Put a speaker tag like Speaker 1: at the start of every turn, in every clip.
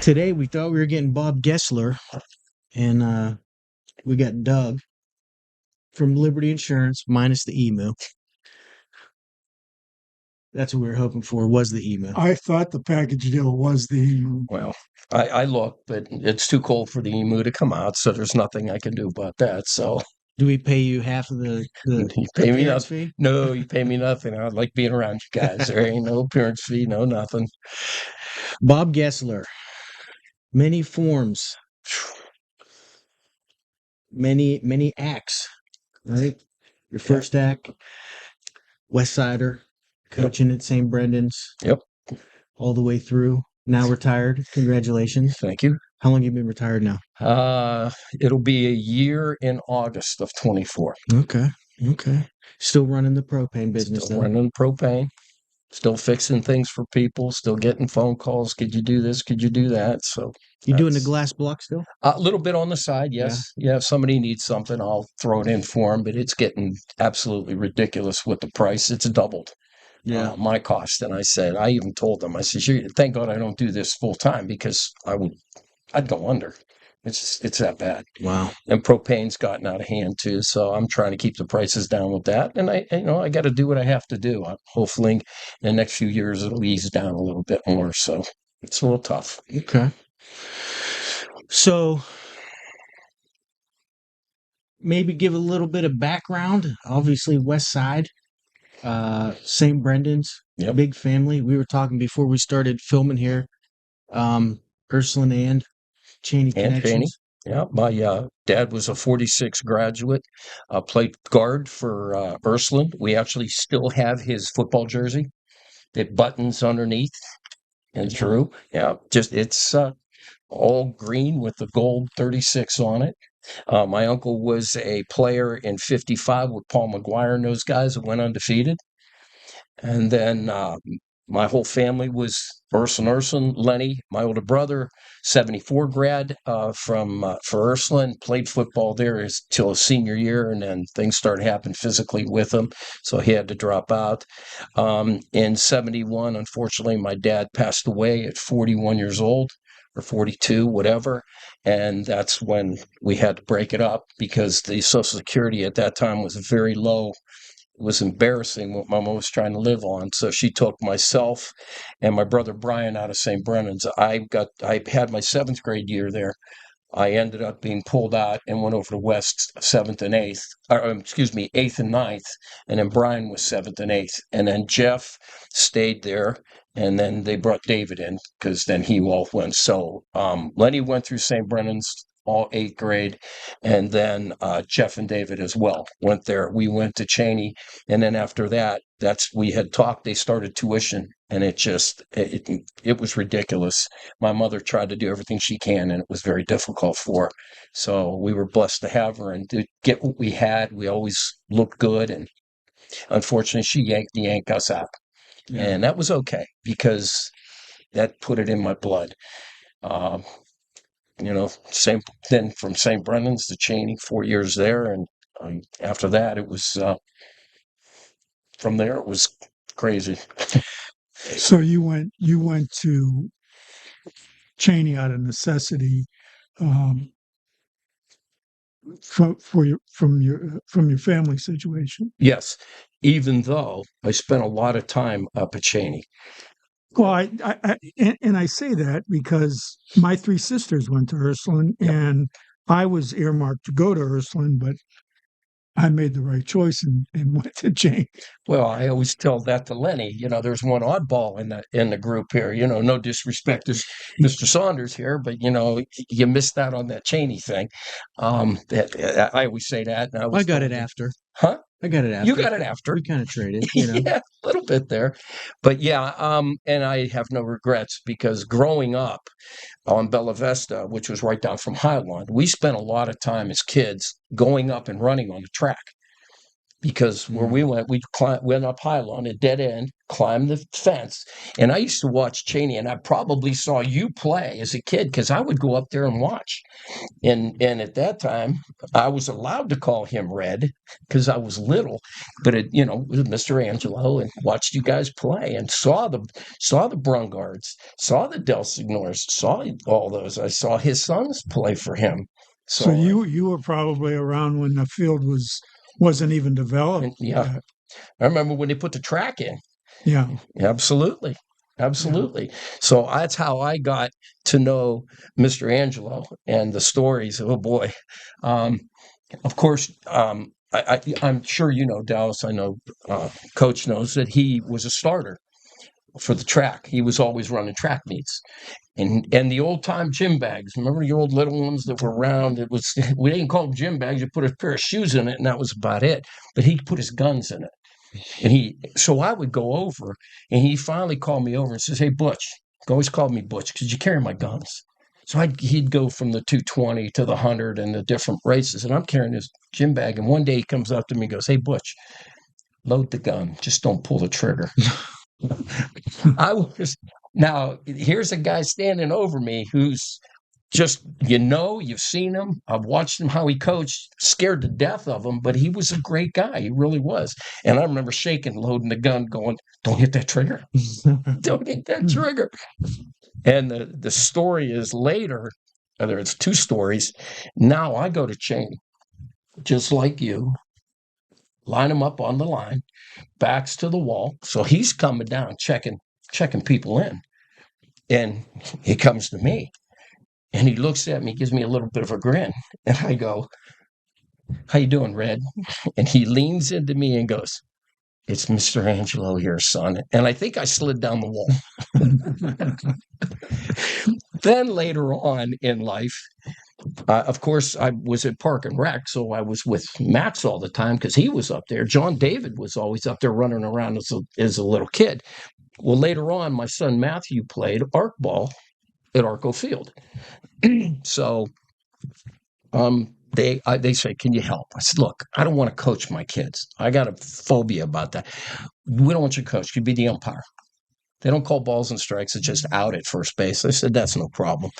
Speaker 1: Today we thought we were getting Bob Gessler, and we got Doug from Liberty Insurance minus the email. That's what we were hoping for, was the email.
Speaker 2: I thought the package deal was the.
Speaker 3: Well, I looked, but it's too cold for the emu to come out, so there's nothing I can do about that. So
Speaker 1: Do we pay you half of the
Speaker 3: you pay me
Speaker 1: appearance
Speaker 3: nothing.
Speaker 1: fee?
Speaker 3: No, you pay me nothing. I like being around you guys. There ain't no appearance fee, no nothing.
Speaker 1: Bob Gessler, many forms, many acts, right? Your first act, West Sider, coaching at St. Brendan's.
Speaker 3: Yep.
Speaker 1: All the way through. Now retired. Congratulations.
Speaker 3: Thank you.
Speaker 1: How long have you been retired now?
Speaker 3: It'll be a year in August of 24.
Speaker 1: Okay. Still running the propane business,
Speaker 3: Still
Speaker 1: though.
Speaker 3: running propane. Still fixing things for people. Still getting phone calls. Could you do this? Could you do that? So
Speaker 1: You doing the glass block still?
Speaker 3: a little bit on the side, yes. Yeah, if somebody needs something, I'll throw it in for them. But it's getting absolutely ridiculous with the price. It's doubled. My cost. And I even told them, I said, thank God I don't do this full time because I'd go under. It's that bad.
Speaker 1: Wow.
Speaker 3: And propane's gotten out of hand too. So I'm trying to keep the prices down with that. And I got to do what I have to do. Hopefully in the next few years, it'll ease down a little bit more. So it's a little tough.
Speaker 1: Okay. So maybe give a little bit of background. Obviously, West Side, St. Brendan's,
Speaker 3: Yep.
Speaker 1: Big family. We were talking before we started filming here. Ursuline and Chaney connections.
Speaker 3: Yeah, my dad was a 46 graduate, played guard for Ursuline. We actually still have his football jersey. It buttons underneath and through. Yeah, it's all green with the gold 36 on it. My uncle was a player in 55 with Paul McGuire and those guys that went undefeated. And then my whole family was Ursuline. Lenny, my older brother, 74 grad for Ursuline, played football there till his senior year, and then things started happening physically with him, so he had to drop out. In 71, unfortunately, my dad passed away at 41 years old, or 42, whatever, and that's when we had to break it up because the Social Security at that time was very low. It was embarrassing what my mom was trying to live on. So she took myself and my brother Brian out of St. Brennan's. I had my 7th grade year there. I ended up being pulled out and went over to West 7th and 8th, 8th and 9th. And then Brian was 7th and 8th. And then Jeff stayed there. And then they brought David in because then he all went. So Lenny went through St. Brennan's all 8th grade, and then Jeff and David as well went there. We went to Chaney, and then after that, we had talked. They started tuition, and it was ridiculous. My mother tried to do everything she can, and it was very difficult for her. So we were blessed to have her and to get what we had. We always looked good, and unfortunately, she yanked us out, and that was okay because that put it in my blood. Same then from St. Brennan's to Chaney, 4 years there, and after that, it was from there. It was crazy.
Speaker 2: So you went to Chaney out of necessity, from your family situation.
Speaker 3: Yes, even though I spent a lot of time up at Chaney.
Speaker 2: Well, I say that because my 3 sisters went to Ursuline, and I was earmarked to go to Ursuline, but I made the right choice and went to Chaney.
Speaker 3: Well, I always tell that to Lenny. There's one oddball in the group here. No disrespect to Mr. Saunders here, but you missed out on that Chaney thing. I always say that. And
Speaker 1: I got it after.
Speaker 3: Huh?
Speaker 1: I got it after.
Speaker 3: You got it after.
Speaker 1: We kind of traded,
Speaker 3: Yeah, a little bit there. But yeah, and I have no regrets because growing up on Bella Vista, which was right down from Highland, we spent a lot of time as kids going up and running on the track. because where we went, went up high on a dead end, climbed the fence. And I used to watch Chaney, and I probably saw you play as a kid because I would go up there and watch. And at that time, I was allowed to call him Red because I was little, but it was Mr. Angelo, and watched you guys play and saw the Brungards, saw the Del Signors, saw all those. I saw his sons play for him.
Speaker 2: So you were probably around when the field wasn't even developed.
Speaker 3: Yeah. I remember when they put the track in.
Speaker 2: Yeah.
Speaker 3: Absolutely. Yeah. So that's how I got to know Mr. Angelo and the stories. Oh, boy. Of course, I'm sure you know, Dallas, I know Coach knows that he was a starter for the track. He was always running track meets. And the old time gym bags, remember the old little ones that were round? We didn't call them gym bags. You put a pair of shoes in it, and that was about it. But he put his guns in it. And so I would go over, and he finally called me over and says, "Hey, Butch," he always called me Butch because you carry my guns. So he'd go from the 220 to the 100 and the different races, and I'm carrying this gym bag. And one day he comes up to me and goes, "Hey, Butch, load the gun. Just don't pull the trigger." Now, here's a guy standing over me who's just, you've seen him. I've watched him, how he coached, scared to death of him, but he was a great guy. He really was. And I remember shaking, loading the gun, going, "Don't hit that trigger. Don't hit that trigger." And the story is later, it's two stories. Now I go to Chaney, just like you, line him up on the line, backs to the wall. So he's coming down, checking people in. And he comes to me. And he looks at me, gives me a little bit of a grin. And I go, "How you doing, Red?" And he leans into me and goes, "It's Mr. Angelo here, son." And I think I slid down the wall. Then later on in life, of course, I was at Park and Rec, so I was with Max all the time because he was up there. John David was always up there running around as a little kid. Well, later on, my son Matthew played arc ball at Arco Field. So they say, "Can you help?" I said, "Look, I don't want to coach my kids. I got a phobia about that. We don't want you to coach. You be the umpire. They don't call balls and strikes. It's just out at first base." I said, "That's no problem."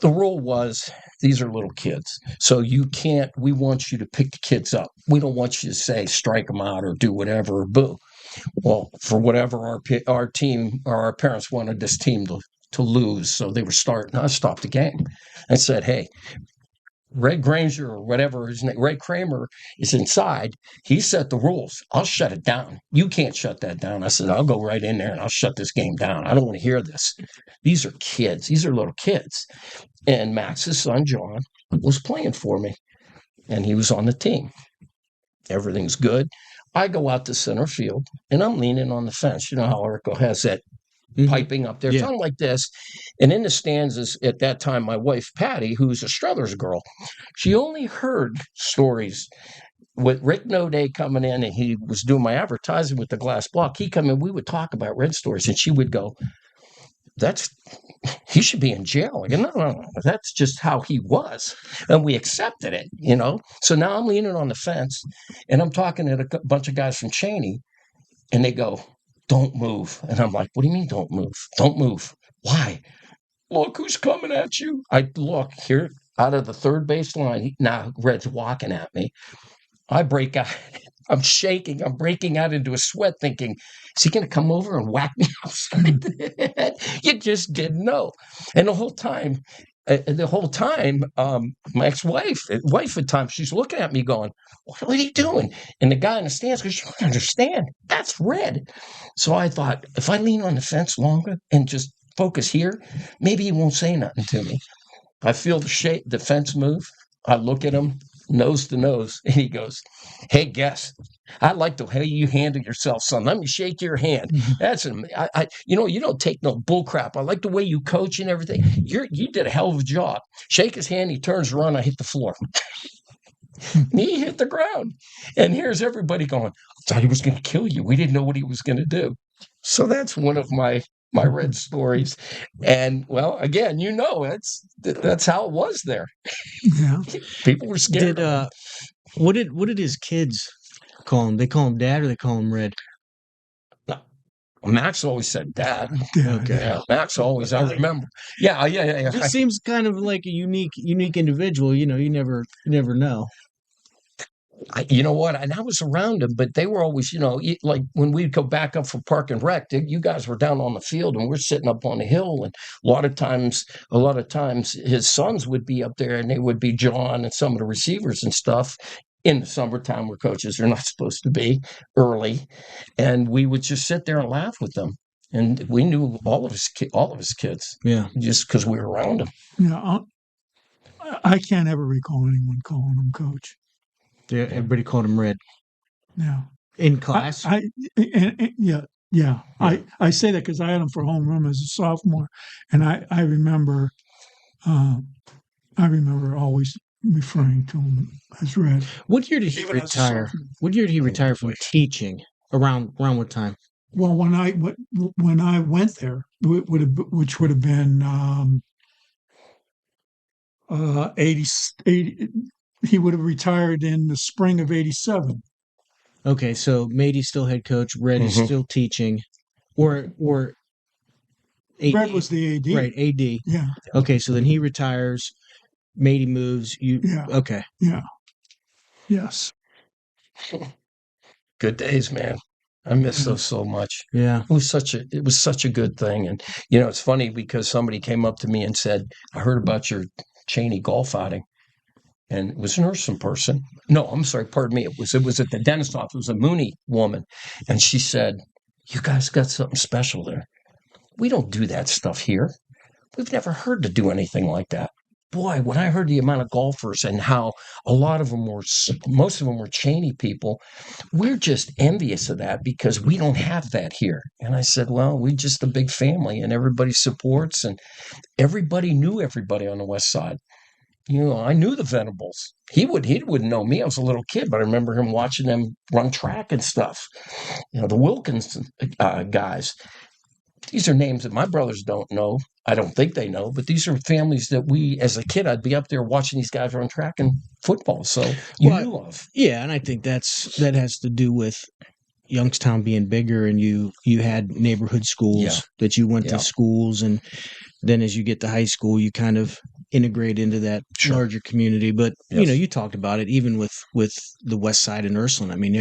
Speaker 3: The rule was, these are little kids. So we want you to pick the kids up. We don't want you to say, strike them out or do whatever or boo. Well, for whatever our team or our parents wanted this team to lose. So they were starting. I stopped the game. I said, "Hey, Red Granger or whatever his name, Red Kramer is inside. He set the rules. I'll shut it down. You can't shut that down." I said, "I'll go right in there and I'll shut this game down. I don't want to hear this. These are kids. These are little kids." And Max's son, John, was playing for me, and he was on the team. Everything's good. I go out to center field, and I'm leaning on the fence. You know how Arco has that piping up there, something like this. And in the stands is, at that time, my wife, Patty, who's a Struthers girl. She only heard stories with Rick Noday coming in, and he was doing my advertising with the glass block. He come in, we would talk about Red stories, and she would go, "He should be in jail." Like, no, that's just how he was. And we accepted it, So now I'm leaning on the fence, and I'm talking to a bunch of guys from Chaney, and they go, "Don't move." And I'm like, "What do you mean don't move? Don't move. Why?" "Look who's coming at you." I look here out of the third base line. Now Red's walking at me. I break out. I'm shaking. I'm breaking out into a sweat thinking, is he going to come over and whack me upside the head? You just didn't know. And the whole time, my ex-wife, at times, she's looking at me going, "What are you doing?" And the guy in the stands goes, "You don't understand. That's Red." So I thought, if I lean on the fence longer and just focus here, maybe he won't say nothing to me. I feel the fence move. I look at him, nose to nose, and he goes, "Hey, Guess, I like the way you handle yourself, son. Let me shake your hand. That's you don't take no bull crap. I like the way you coach and everything. You did a hell of a job." Shake his hand. He turns around. I hit the floor. He hit the ground. And here's everybody going, "I thought he was going to kill you. We didn't know what he was going to do." So that's one of my Red stories. And, well, again, that's how it was there.
Speaker 2: Yeah.
Speaker 3: People were scared.
Speaker 1: What did his kids call him? They call him Dad or they call him Red?
Speaker 3: Max always said Dad.
Speaker 1: Okay.
Speaker 3: Yeah, Max always. I remember. Yeah.
Speaker 1: He seems kind of like a unique individual. You never know.
Speaker 3: You know what? And I was around them, but they were always, like when we'd go back up for Park and Rec, you guys were down on the field and we're sitting up on the hill. And a lot of times his sons would be up there and they would be John and some of the receivers and stuff in the summertime where coaches are not supposed to be early. And we would just sit there and laugh with them. And we knew all of his kids.
Speaker 1: Yeah.
Speaker 3: Just because we were around them.
Speaker 2: Yeah. I can't ever recall anyone calling him coach.
Speaker 1: Yeah, everybody called him Red.
Speaker 2: Yeah.
Speaker 1: In class?
Speaker 2: Yeah. I say that because I had him for homeroom as a sophomore, and I remember always referring to him as Red.
Speaker 1: What year did he retire? What year did he retire from teaching? Around what time?
Speaker 2: Well, when I went there, which would have been 80. He would have retired in the spring of '87.
Speaker 1: Okay, so Mady's still head coach. Red is still teaching, or AD.
Speaker 2: Red was the AD,
Speaker 1: right? AD.
Speaker 2: Yeah.
Speaker 1: Okay, so then he retires. Mady moves.
Speaker 2: Yeah.
Speaker 1: Okay.
Speaker 2: Yeah. Yes.
Speaker 3: Good days, man. I miss those so much.
Speaker 1: Yeah.
Speaker 3: It was such a good thing. And it's funny because somebody came up to me and said, I heard about your Chaney golf outing. And it was a nursing person. No, I'm sorry, pardon me. It was at the dentist office. It was a Mooney woman. And she said, you guys got something special there. We don't do that stuff here. We've never heard to do anything like that. Boy, when I heard the amount of golfers and how a lot of them most of them were Chaney people, we're just envious of that because we don't have that here. And I said, well, we're just a big family and everybody supports and everybody knew everybody on the West Side. I knew the Venables. He wouldn't know me. I was a little kid, but I remember him watching them run track and stuff. The Wilkins guys. These are names that my brothers don't know. I don't think they know, but these are families that as a kid, I'd be up there watching these guys run track and football. So you knew of.
Speaker 1: Yeah, and I think that has to do with Youngstown being bigger, and you had neighborhood schools that you went to schools, and then as you get to high school, you kind of integrate into that larger community. But you talked about it even with the West Side and Ursuline. I mean,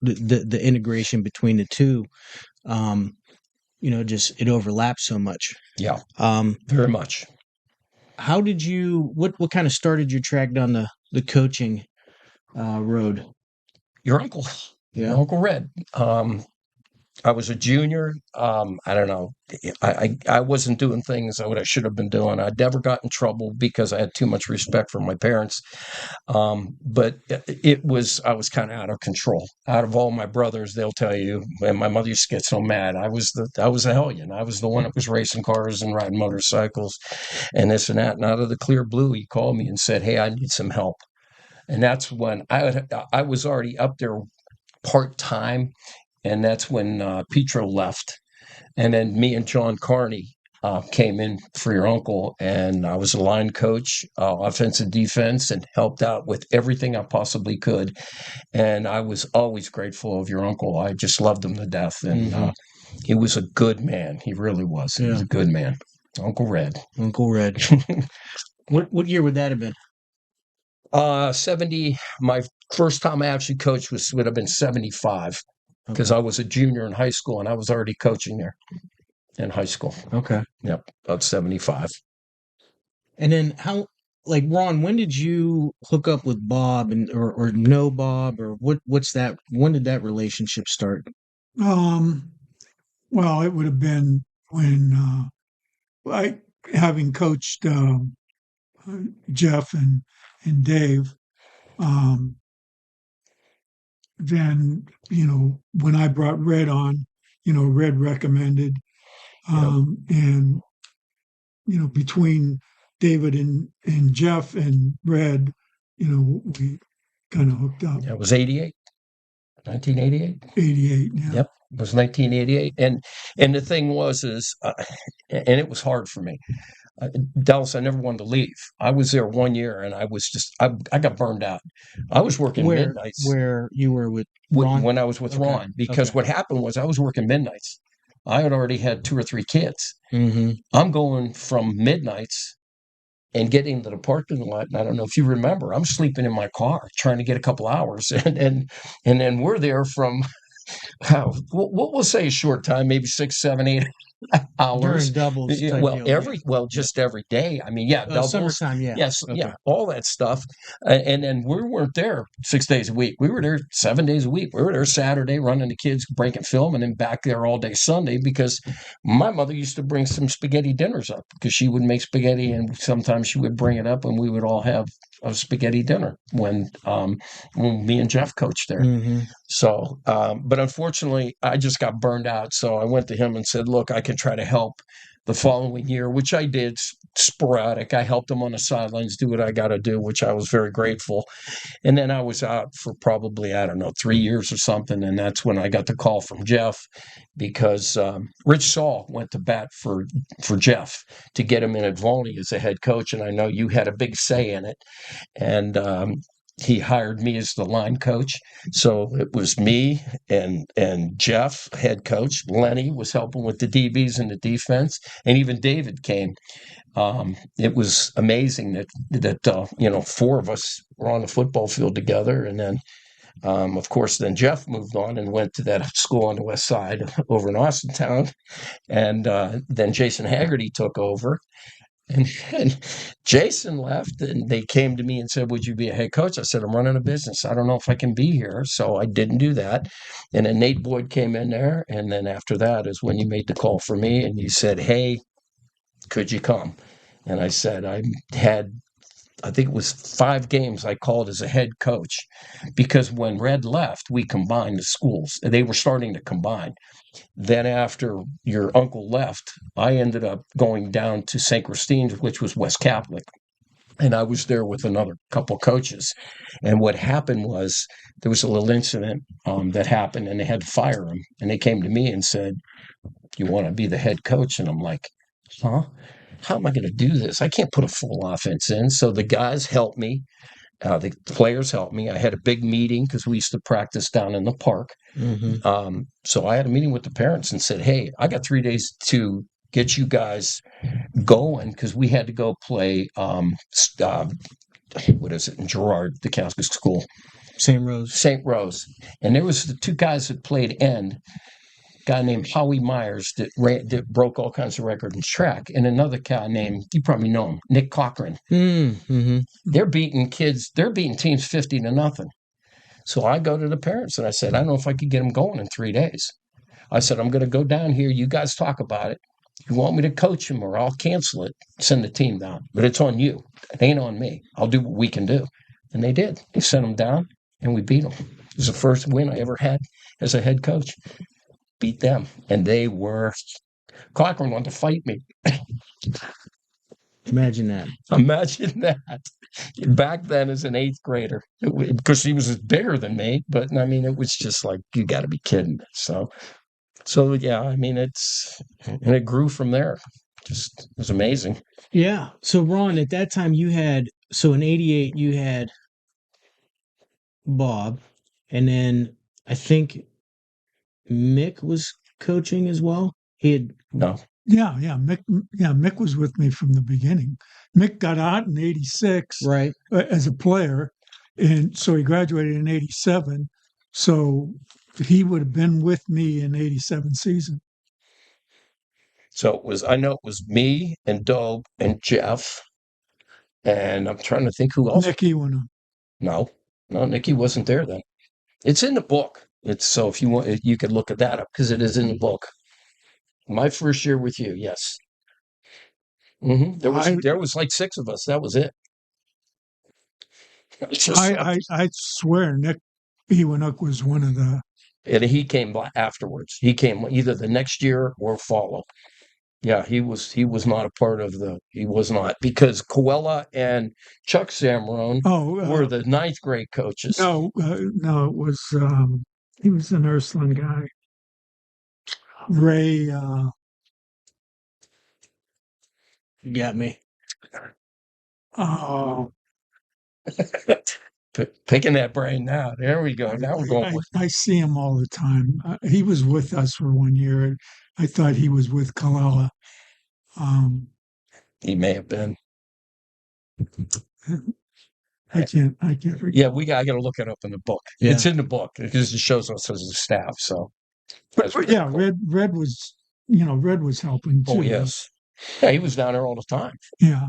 Speaker 1: the integration between the two. Just it overlaps so much.
Speaker 3: Yeah. Very much.
Speaker 1: How did you? What kind of started your track down the coaching road?
Speaker 3: Your uncle. Yeah, Uncle Red. I was a junior. I don't know. I wasn't doing things what I should have been doing. I never got in trouble because I had too much respect for my parents. But I was kind of out of control. Out of all my brothers, they'll tell you, and my mother used to get so mad. I was a hellion. I was the one that was racing cars and riding motorcycles and this and that. And out of the clear blue, he called me and said, hey, I need some help. And that's when I was already up there part-time. And that's when Petro left. And then me and John Carney came in for your uncle. And I was a line coach, offensive defense, and helped out with everything I possibly could. And I was always grateful of your uncle. I just loved him to death. And he was a good man. He really was. He was a good man. Uncle Red.
Speaker 1: Uncle Red. What year would that have been?
Speaker 3: 70. My first time I actually coached would have been 75. Because I was a junior in high school and I was already coaching there in high school.
Speaker 1: Okay.
Speaker 3: Yep. About 75.
Speaker 1: And then Ron, when did you hook up with Bob or know Bob or what's that? When did that relationship start?
Speaker 2: Well, it would have been when having coached Jeff and Dave, then, when I brought Red on, Red recommended, and, between David and Jeff and Red, we kind of hooked up.
Speaker 3: Yeah, it was 1988.
Speaker 2: 88, yeah.
Speaker 3: Yep, it was 1988. And the thing was, and it was hard for me. Dallas, I never wanted to leave. I was there 1 year, and I got burned out. I was working midnights.
Speaker 1: Where you were with Ron?
Speaker 3: When I was with Ron, because what happened was I was working midnights. I had already had 2 or 3 kids.
Speaker 1: Mm-hmm.
Speaker 3: I'm going from midnights and getting to the parking lot. And I don't know if you remember, I'm sleeping in my car trying to get a couple hours, and then we're there from we'll say a short time, maybe 6, 7, 8 hours.
Speaker 1: During doubles type deal,
Speaker 3: just every day. I mean, doubles.
Speaker 1: Summertime,
Speaker 3: Yes, all that stuff. And then we weren't there 6 days a week. We were there 7 days a week. We were there Saturday running the kids, breaking film, and then back there all day Sunday, because my mother used to bring some spaghetti dinners up, because she would make spaghetti, and sometimes she would bring it up, and we would all have a spaghetti dinner when me and Jeff coached there.
Speaker 1: Mm-hmm.
Speaker 3: So, but unfortunately, I just got burned out. So I went to him and said, look, I can try to help the following year, which I did, sporadic. I helped him on the sidelines, do what I got to do, which I was very grateful. And then I was out for probably, 3 years or something. And that's when I got the call from Jeff, because Rich Saul went to bat for Jeff to get him in at Volney as a head coach. And I know you had a big say in it. And he hired me as the line coach. So it was me and Jeff, head coach. Lenny was helping with the DBs and the defense, and even David came. It was amazing that 4 of us were on the football field together. And then, of course, then Jeff moved on and went to that school on the west side over in Austintown. And then Jason Haggerty took over. And Jason left, and they came to me and said, would you be a head coach? I said, I'm running a business. I don't know if I can be here. So I didn't do that. And then Nate Boyd came in there. And then after that is when you made the call for me, and you said, hey, could you come? And I said, I think it was 5 games I called as a head coach, because when Red left, we combined the schools. They were starting to combine. Then after your uncle left, I ended up going down to St. Christine's, which was West Catholic. And I was there with another couple coaches. And what happened was there was a little incident that happened, and they had to fire him. And they came to me and said, you want to be the head coach? And I'm like, huh? How am I going to do this? I can't put a full offense in. So the guys helped me. The players helped me. I had a big meeting because we used to practice down in the park.
Speaker 1: Mm-hmm.
Speaker 3: So I had a meeting with the parents and said, hey, I got 3 days to get you guys going, because we had to go play, what is it, in Girard, the Catholic school?
Speaker 1: St. Rose.
Speaker 3: And there was the 2 guys that played end. Guy named Howie Myers that broke all kinds of records in track, and another guy named, you probably know him, Nick Cochran.
Speaker 1: Mm-hmm.
Speaker 3: They're beating teams 50-0. So I go to the parents and I said, I don't know if I could get them going in 3 days. I said, I'm going to go down here. You guys talk about it. You want me to coach them, or I'll cancel it, send the team down. But it's on you. It ain't on me. I'll do what we can do. And they did. They sent them down, and we beat them. It was the first win I ever had as a head coach. Beat them. And they were... Cochran wanted to fight me.
Speaker 1: Imagine that.
Speaker 3: Imagine that. Back then, as an 8th grader, because he was bigger than me, but I mean, it was just like, you got to be kidding. So yeah, I mean, and it grew from there. Just, it was amazing.
Speaker 1: Yeah. So Ron, at that time in '88 you had Bob, and then I think Mick was coaching as well.
Speaker 3: No.
Speaker 2: Yeah, Mick was with me from the beginning. Mick got out in '86,
Speaker 1: right,
Speaker 2: as a player, and so he graduated in '87. So he would have been with me in '87 season.
Speaker 3: So I know it was me and Doug and Jeff, and I'm trying to think who else.
Speaker 2: Nicky went on.
Speaker 3: No, Nicky wasn't there then. It's in the book. So if you want, you could look at that up, because it is in the book. My first year with you, yes. Mm-hmm. There was like 6 of us. That was it.
Speaker 2: I swear Nick Ewanuk was one of the...
Speaker 3: And he came afterwards. He came either the next year or follow. Yeah, he was not a part of he was not, because Coella and Chuck Samrone were the 9th grade coaches.
Speaker 2: No, it was, he was an Ursuline guy. Ray,
Speaker 1: You got me.
Speaker 2: Oh,
Speaker 3: Picking that brain now. There we go. Now we're going.
Speaker 2: I see him all the time. He was with us for 1 year. I thought he was with Kalala.
Speaker 3: He may have been.
Speaker 2: I can't recall.
Speaker 3: Yeah, I got to look it up in the book.
Speaker 1: Yeah.
Speaker 3: It's in the book because it shows us as a staff. So,
Speaker 2: but yeah, cool. Red was helping too.
Speaker 3: Oh yes, yeah, he was down there all the time.
Speaker 2: Yeah.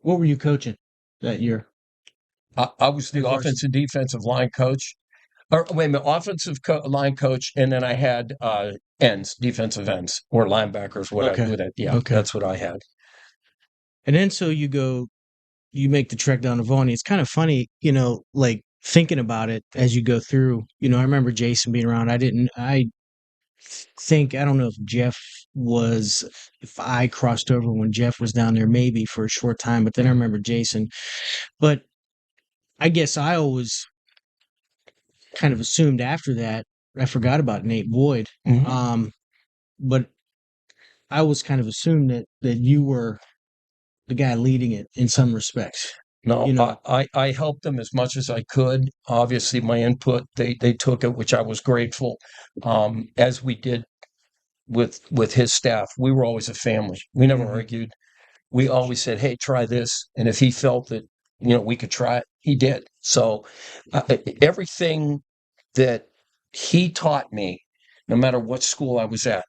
Speaker 1: What were you coaching that year?
Speaker 3: I was the offensive defensive line coach. Or wait a minute, offensive line coach, and then I had defensive ends, or linebackers. That's what I had.
Speaker 1: And then so you make the trek down to Vaughan. It's kind of funny, like thinking about it as you go through. I remember Jason being around. I don't know if I crossed over when Jeff was down there, maybe for a short time, but then I remember Jason. But I guess I always kind of assumed after that, I forgot about Nate Boyd.
Speaker 3: Mm-hmm.
Speaker 1: But I always kind of assumed that you were the guy leading it in some respects.
Speaker 3: No, I helped them as much as I could. Obviously, my input, they took it, which I was grateful. As we did with his staff, we were always a family. We never argued. We always said, hey, try this. And if he felt that, we could try it, he did. So everything that he taught me, no matter what school I was at,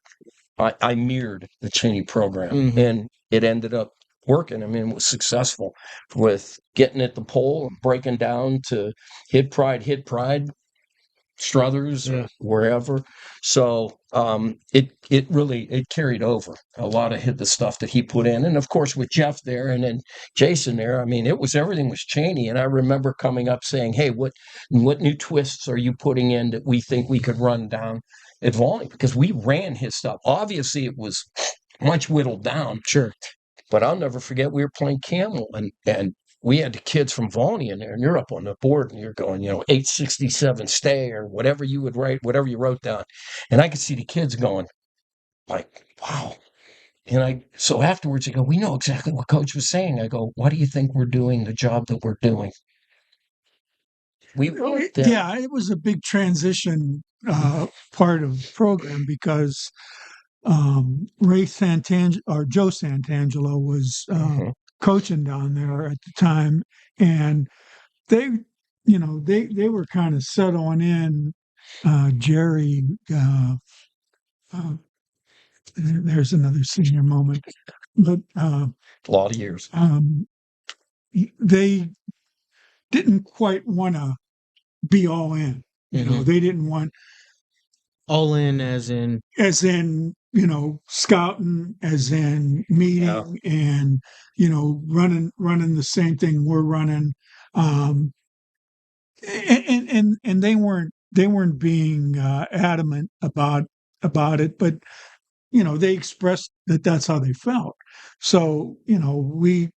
Speaker 3: I mirrored the Chaney program, and it ended up working. I mean, it was successful with getting at the pole and breaking down to hit pride, Struthers, or wherever. So it really carried over a lot of the stuff that he put in, and of course with Jeff there and then Jason there. I mean, everything was Chaney, and I remember coming up saying, "Hey, what new twists are you putting in that we think we could run down at Volney?" Because we ran his stuff. Obviously, it was much whittled down.
Speaker 1: Sure.
Speaker 3: But I'll never forget, we were playing Camel, and we had the kids from Volney in there, and you're up on the board, and you're going, 867 stay, or whatever you would write, whatever you wrote down. And I could see the kids going, like, wow. And so afterwards, I go, we know exactly what Coach was saying. I go, why do you think we're doing the job that we're doing?
Speaker 2: It was a big transition part of the program because Joe Santangelo was coaching down there at the time, and they were kind of settling in. Jerry, there's another senior moment, but
Speaker 3: a lot of years.
Speaker 2: They didn't quite want to be all in. They didn't want
Speaker 1: all in as in
Speaker 2: scouting, as in meeting, and running the same thing we're running, and they weren't being adamant about it, but they expressed that that's how they felt. So we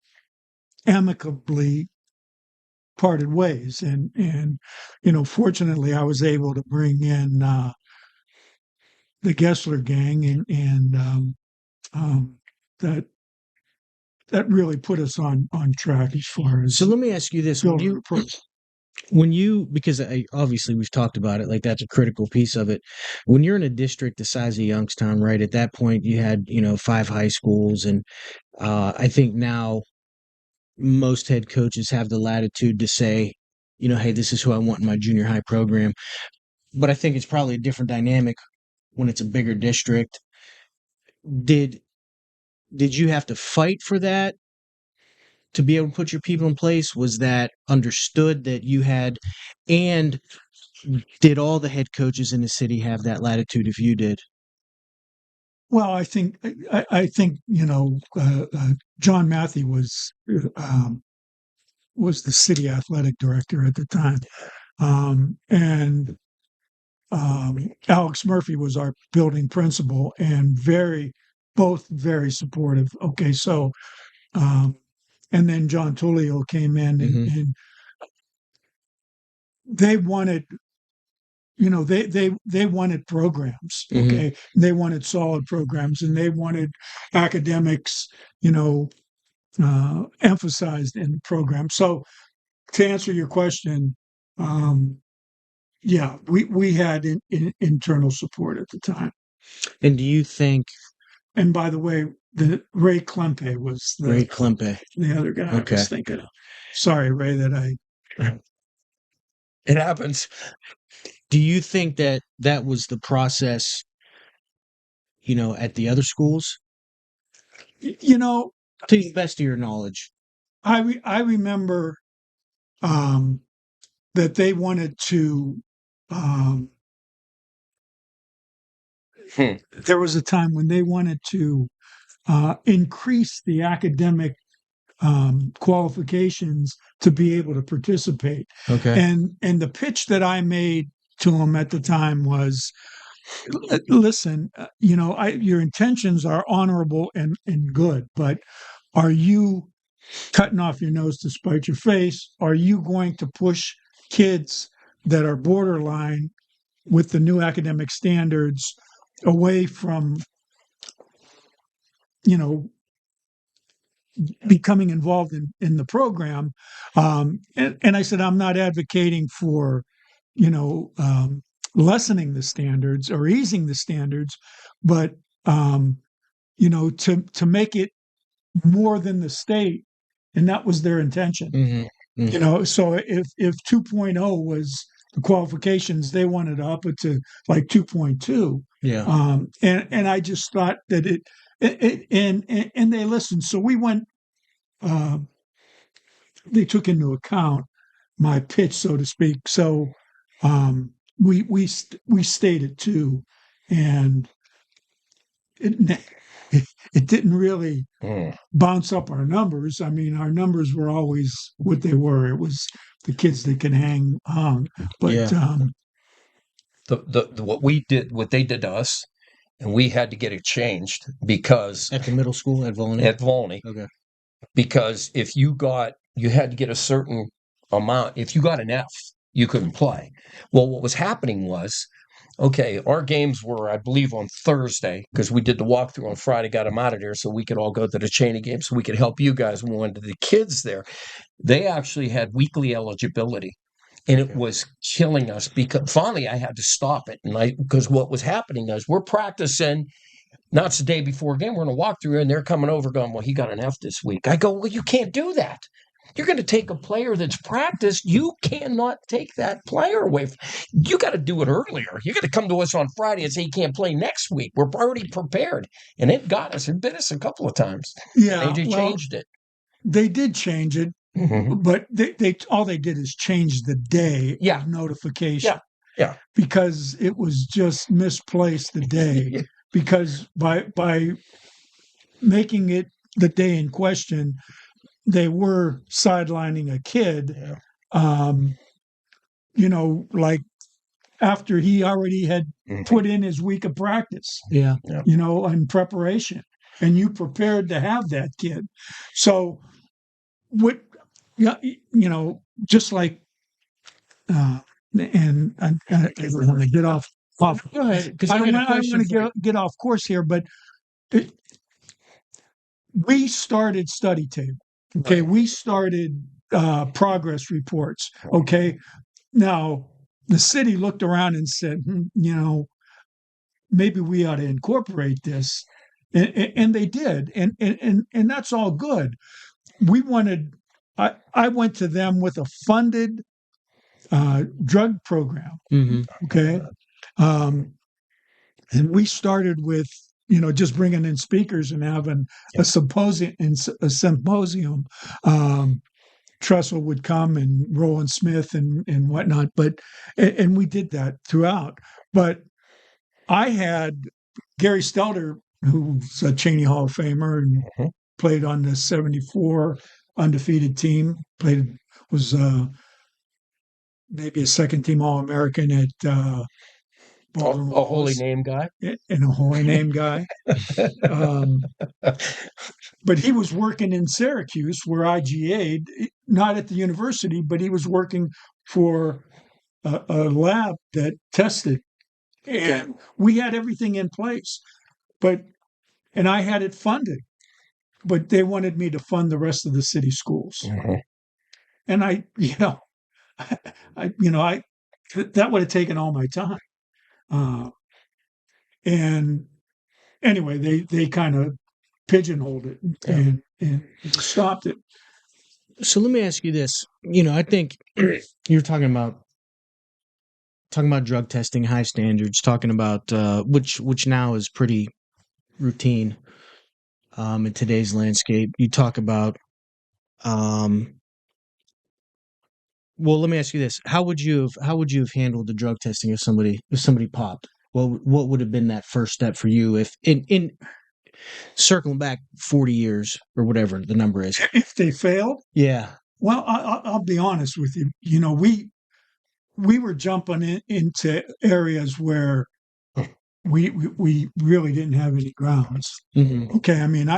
Speaker 2: amicably parted ways, and fortunately I was able to bring in the Gessler gang, and that really put us on track as far as.
Speaker 1: So let me ask you this: because obviously we've talked about it, like that's a critical piece of it. When you're in a district the size of Youngstown, right? At that point, you had 5 high schools, and I think now most head coaches have the latitude to say, hey, this is who I want in my junior high program. But I think it's probably a different dynamic when it's a bigger district. Did you have to fight for that to be able to put your people in place? Was that understood that you had, and did all the head coaches in the city have that latitude if you did?
Speaker 2: Well, I think John Matthew was the city athletic director at the time, and Alex Murphy was our building principal, and both very supportive. Okay, so and then John Tullio came in, and they wanted they wanted programs. Okay. Mm-hmm. They wanted solid programs, and they wanted academics, emphasized in the program. So to answer your question, yeah, we had internal support at the time.
Speaker 1: And do you think?
Speaker 2: And by the way, Ray Klempe was the other guy I was thinking of. Sorry, Ray,
Speaker 3: It happens.
Speaker 1: Do you think that was the process, at the other schools? To the best of your knowledge.
Speaker 2: I remember that they wanted to. There was a time when they wanted to increase the academic qualifications to be able to participate.
Speaker 1: Okay.
Speaker 2: And the pitch that I made to them at the time was, listen, your intentions are honorable and good, but are you cutting off your nose to spite your face? Are you going to push kids that are borderline with the new academic standards away from, becoming involved in the program? And I said, I'm not advocating for, lessening the standards or easing the standards, but, to make it more than the state. And that was their intention. Mm-hmm. Mm-hmm. So if 2.0 was the qualifications, they wanted to up it to like 2.2.
Speaker 1: Yeah.
Speaker 2: And I just thought that and they listened. So we went, they took into account my pitch, so to speak. So we stayed at 2, and it didn't really bounce up our numbers. I mean, our numbers were always what they were. It was the kids that can hung. But
Speaker 1: yeah.
Speaker 3: What they did to us, and we had to get it changed because
Speaker 1: at the middle school at Volney.
Speaker 3: Okay. Because if you had to get a certain amount. If you got an F, you couldn't play. Well, what was happening was, okay, our games were, I believe, on Thursday, because we did the walkthrough on Friday, got them out of there so we could all go to the Chaney game so we could help you guys. We wanted the kids there. They actually had weekly eligibility, and it was killing us because finally I had to stop it. Because what was happening is we're practicing, not the day before a game, we're going to walk through, and they're coming over going, well, he got an F this week. I go, well, you can't do that. You're going to take a player that's practiced. You cannot take that player away. You got to do it earlier. You got to come to us on Friday and say he can't play next week. We're already prepared. And it got us. It bit us a couple of times.
Speaker 2: Yeah.
Speaker 3: They changed it.
Speaker 2: They did change it, but they all they did is change the day of notification.
Speaker 3: Yeah.
Speaker 2: Because it was just misplaced the day. Because by making it the day in question, they were sidelining a kid, like after he already had put in his week of practice, in preparation, and you prepared to have that kid. So just like, and I want to get off. Go ahead, because I want to get off course here, but we started study table. Okay, right. We started progress reports. Okay, now the city looked around and said, maybe we ought to incorporate this, and they did, and that's all good. We wanted. I went to them with a funded drug program. Mm-hmm. Okay, and we started with just bringing in speakers and having a symposium. Tressel would come and Roland Smith and whatnot, and we did that throughout. But I had Gary Stelter, who's a Chaney Hall of Famer and played on the '74 undefeated team. Was maybe a second team All-American at.
Speaker 3: A holy name guy?
Speaker 2: And a holy name guy. But he was working in Syracuse, where I GA'd, not at the university, but he was working for a lab that tested, and we had everything in place, and I had it funded, but they wanted me to fund the rest of the city schools.
Speaker 3: Mm-hmm.
Speaker 2: And that would have taken all my time. And anyway, they kind of pigeonholed it and stopped it.
Speaker 1: So let me ask you this. I think you're talking about drug testing, high standards, talking about which now is pretty routine in today's landscape. You talk about well, let me ask you this: how would you have handled the drug testing if somebody popped? What would have been that first step for you if in circling back 40 years or whatever the number is?
Speaker 2: If they failed,
Speaker 1: yeah.
Speaker 2: Well, I'll be honest with you. We were jumping into areas where we really didn't have any grounds.
Speaker 1: Mm-hmm.
Speaker 2: Okay, I mean,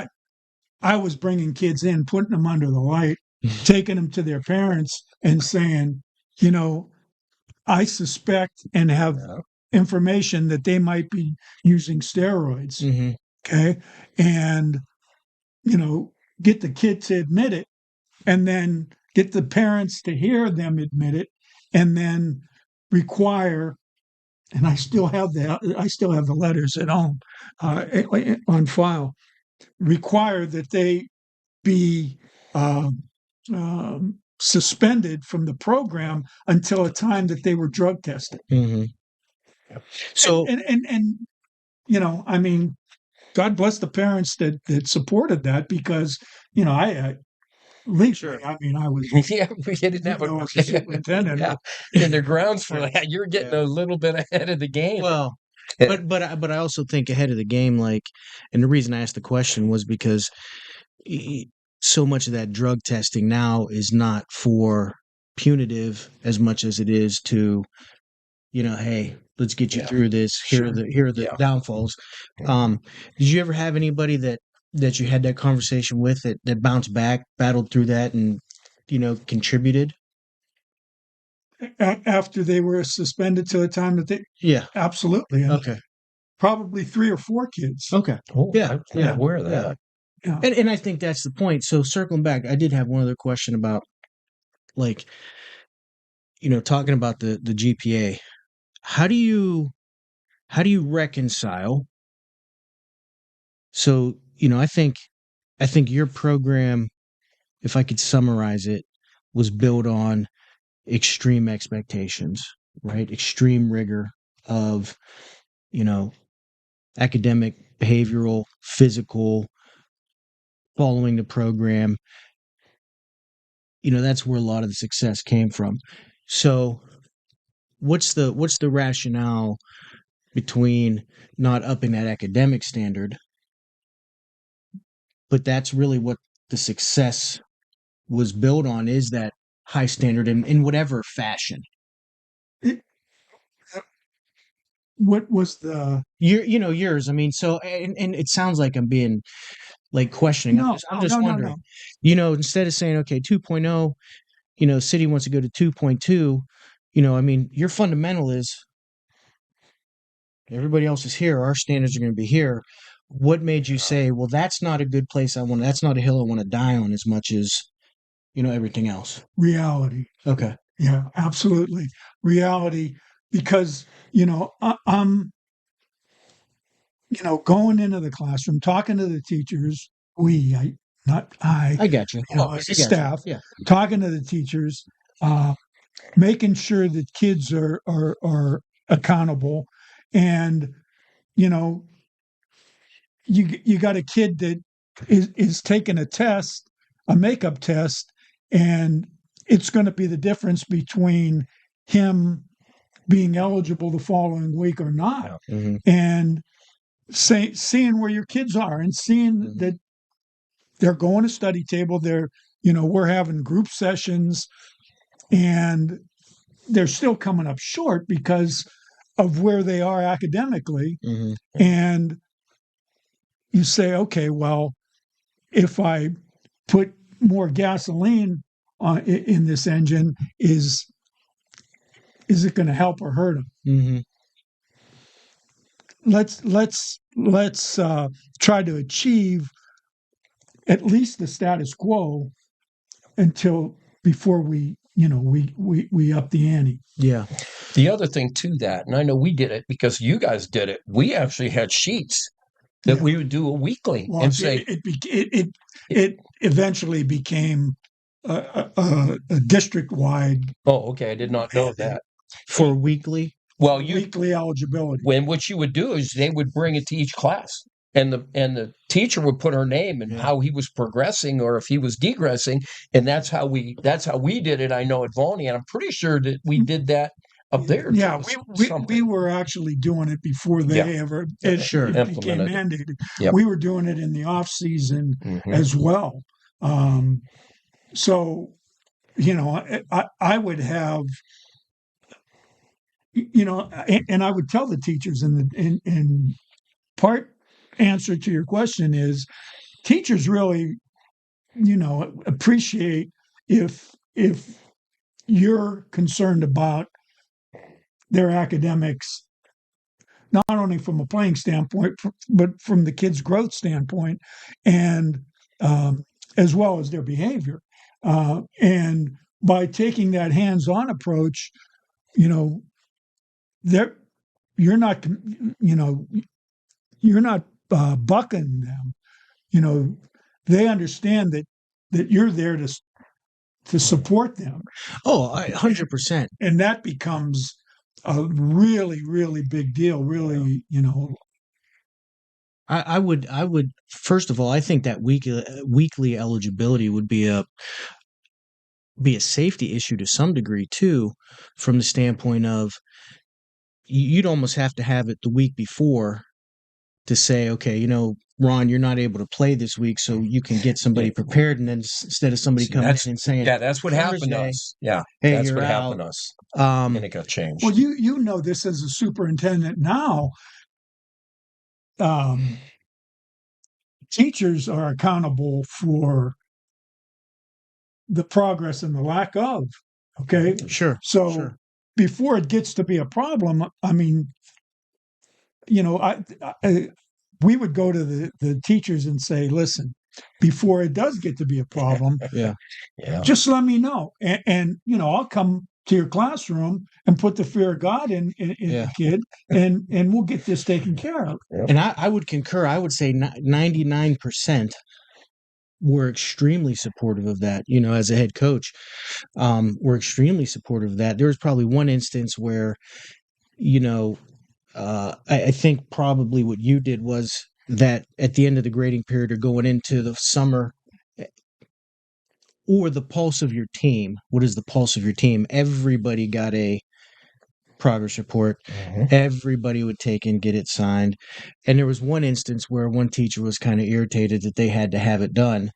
Speaker 2: I was bringing kids in, putting them under the light, taking them to their parents, and saying, I suspect and have information that they might be using steroids.
Speaker 1: Mm-hmm.
Speaker 2: Okay, and get the kid to admit it, and then get the parents to hear them admit it, and then require. And I still have the letters at home on file. Require that they be suspended from the program until a time that they were drug tested.
Speaker 1: Mm-hmm. So
Speaker 2: and I mean, God bless the parents that supported that, because I legally, I mean, I was
Speaker 3: yeah, we didn't have
Speaker 2: a superintendent.
Speaker 3: And the grounds for that, you're getting a little bit ahead of the game.
Speaker 1: Well, but I also think ahead of the game, and the reason I asked the question was because so much of that drug testing now is not for punitive as much as it is to, hey, let's get you through this. Here are the downfalls. Did you ever have anybody that you had that conversation with that bounced back, battled through that, and contributed
Speaker 2: after they were suspended to the time that they?
Speaker 1: Yeah,
Speaker 2: absolutely.
Speaker 1: Okay,
Speaker 2: probably 3 or 4 kids.
Speaker 1: Okay,
Speaker 3: I'm not aware of that.
Speaker 2: Yeah.
Speaker 1: And I think that's the point. So circling back, I did have one other question about, talking about the GPA. How do you reconcile? So, I think your program, if I could summarize it, was built on extreme expectations, right? Extreme rigor of, academic, behavioral, physical, following the program. That's where a lot of the success came from. So what's the rationale between not upping that academic standard, but that's really what the success was built on, is that high standard in whatever fashion?
Speaker 2: What was the
Speaker 1: yours? I mean, so and it sounds like I'm being questioning.
Speaker 2: No,
Speaker 1: I'm just
Speaker 2: no,
Speaker 1: wondering.
Speaker 2: no.
Speaker 1: Instead of saying, okay, 2.0, city wants to go to 2.2, I mean, your fundamental is everybody else is here, our standards are going to be here. What made you say, well, that's not a good place that's not a hill I want to die on as much as everything else?
Speaker 2: Reality.
Speaker 1: Okay.
Speaker 2: Yeah, absolutely. Reality, because I'm going into the classroom, talking to the teachers. I
Speaker 1: got you.
Speaker 2: As a staff, talking to the teachers, making sure that kids are accountable, and you got a kid that is taking a test, a makeup test, and it's going to be the difference between him being eligible the following week or not.
Speaker 1: Mm-hmm.
Speaker 2: And seeing where your kids are, and seeing that they're going to study table, we're having group sessions, and they're still coming up short because of where they are academically.
Speaker 1: Mm-hmm.
Speaker 2: And you say, okay, well, if I put more gasoline in this engine, is is it going to help or hurt them?
Speaker 1: Mm-hmm.
Speaker 2: Let's try to achieve at least the status quo until before we up the ante.
Speaker 1: Yeah.
Speaker 3: The other thing to that, and I know we did it because you guys did it. We actually had sheets that we would do a weekly and say
Speaker 2: it eventually became a district wide.
Speaker 3: Oh, okay. I did not know that.
Speaker 1: For weekly.
Speaker 3: Well,
Speaker 2: weekly eligibility.
Speaker 3: When what you would do is they would bring it to each class, and the teacher would put her name and how he was progressing or if he was degressing, and that's how we did it. I know at Volney, and I'm pretty sure that we did that up there.
Speaker 2: Yeah, we were actually doing it before they ever it became mandated. Yep. We were doing it in the off season as well. So, I would have, and I would tell the teachers, in part answer to your question is teachers really, appreciate if you're concerned about their academics, not only from a playing standpoint, but from the kids' growth standpoint, and as well as their behavior. And by taking that hands-on approach, you're not bucking them. They understand that you're there to support them.
Speaker 1: Oh, 100%.
Speaker 2: And that becomes a really, really big deal. Really,
Speaker 1: I would first of all, I think that weekly eligibility would be a safety issue to some degree too, from the standpoint of you'd almost have to have it the week before to say, okay, Ron, you're not able to play this week, so you can get somebody prepared, and then instead of somebody coming in and saying,
Speaker 3: that's what happened to us. Yeah,
Speaker 1: hey,
Speaker 3: that's what happened to us. And it got changed.
Speaker 2: Well, you know this as a superintendent now. Teachers are accountable for the progress and the lack of. Okay,
Speaker 1: sure.
Speaker 2: So before it gets to be a problem, I mean, we would go to the teachers and say, listen, before it does get to be a problem, just let me know. And I'll come to your classroom and put the fear of God in the kid, and we'll get this taken care of.
Speaker 1: And I would concur. I would say 99% were extremely supportive of that. As a head coach, we're extremely supportive of that. There was probably one instance where, I think probably what you did was that at the end of the grading period or going into the summer, or the pulse of your team. What is the pulse of your team? Everybody got a progress report. Everybody would take and get it signed. And there was one instance where one teacher was kind of irritated that they had to have it done.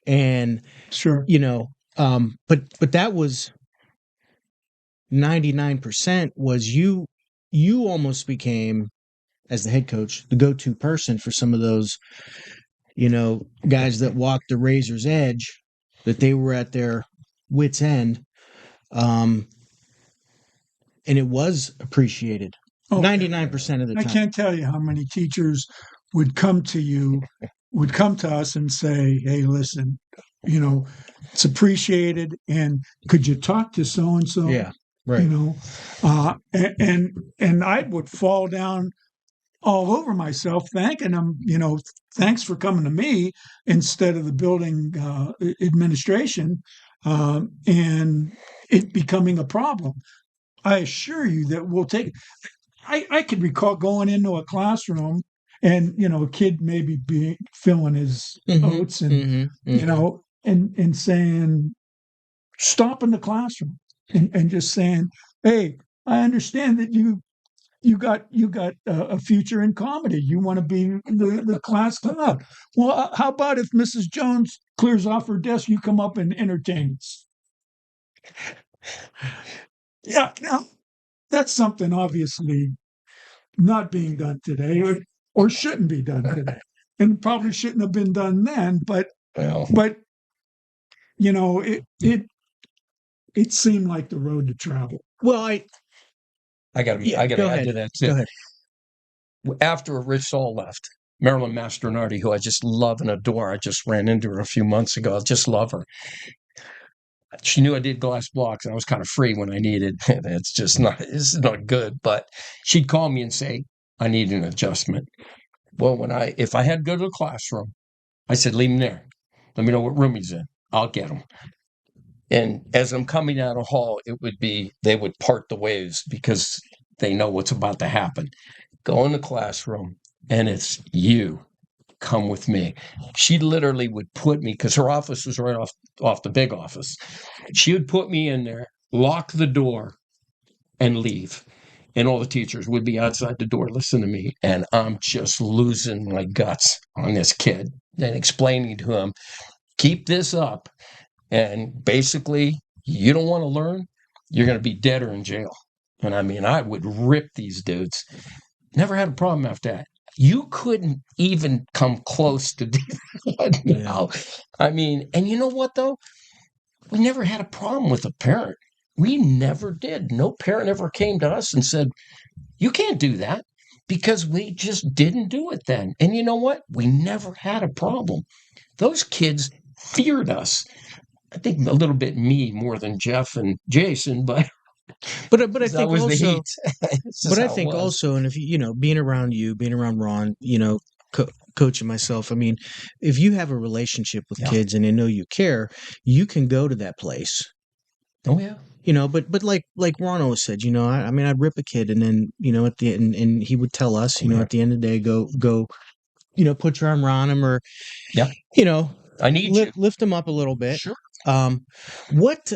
Speaker 1: And
Speaker 2: sure,
Speaker 1: but that was 99% was you almost became, as the head coach, the go-to person for some of those, guys that walked the razor's edge, that they were at their wit's end. And it was appreciated 99% of the time.
Speaker 2: I can't tell you how many teachers would come to us and say, hey, listen, it's appreciated. And could you talk to so-and-so?
Speaker 1: Yeah, right.
Speaker 2: And I would fall down all over myself, thanking them, thanks for coming to me instead of the building administration, and it becoming a problem. I assure you that we'll take. I could recall going into a classroom and a kid maybe filling his oats and and saying, stop in the classroom and just saying, hey, I understand that you got a future in comedy. You want to be the class clown. Well, how about if Mrs. Jones clears off her desk, you come up and entertain us? Yeah, now that's something obviously not being done today, or shouldn't be done today, and probably shouldn't have been done then. But it seemed like the road to travel.
Speaker 1: Well,
Speaker 3: I got to add
Speaker 1: ahead.
Speaker 3: to that
Speaker 1: Go
Speaker 3: too.
Speaker 1: ahead.
Speaker 3: After Rich Saul left, Marilyn Mastronardi, who I just love and adore, I just ran into her a few months ago. I just love her. She knew I did glass blocks, and I was kind of free when I needed. It's not good. But she'd call me and say, I need an adjustment. Well, if I had to go to the classroom, I said, leave him there. Let me know what room he's in. I'll get him. And as I'm coming out of hall, they would part the ways because they know what's about to happen. Go in the classroom, and it's you. Come with me. She literally would put me, because her office was right off the big office. She would put me in there, lock the door, and leave. And all the teachers would be outside the door listening to me. And I'm just losing my guts on this kid and explaining to him, keep this up. And basically, you don't want to learn, you're going to be dead or in jail. And I mean, I would rip these dudes. Never had a problem after that. You couldn't even come close to that.
Speaker 1: Yeah.
Speaker 3: I mean, and you know what, though? We never had a problem with a parent. We never did. No parent ever came to us and said, you can't do that, because we just didn't do it then. And you know what? We never had a problem. Those kids feared us. I think a little bit me more than Jeff and Jason, but
Speaker 1: I think
Speaker 3: was
Speaker 1: also,
Speaker 3: the heat.
Speaker 1: but I think also, and if being around Ron, coaching myself, I mean, if you have a relationship with kids and they know you care, you can go to that place.
Speaker 3: Oh yeah.
Speaker 1: But like Ron always said, I mean, I'd rip a kid, and then at the end, and he would tell us, at the end of the day, go, put your arm around him, or
Speaker 3: I need you.
Speaker 1: Lift him up a little bit.
Speaker 3: Sure.
Speaker 1: What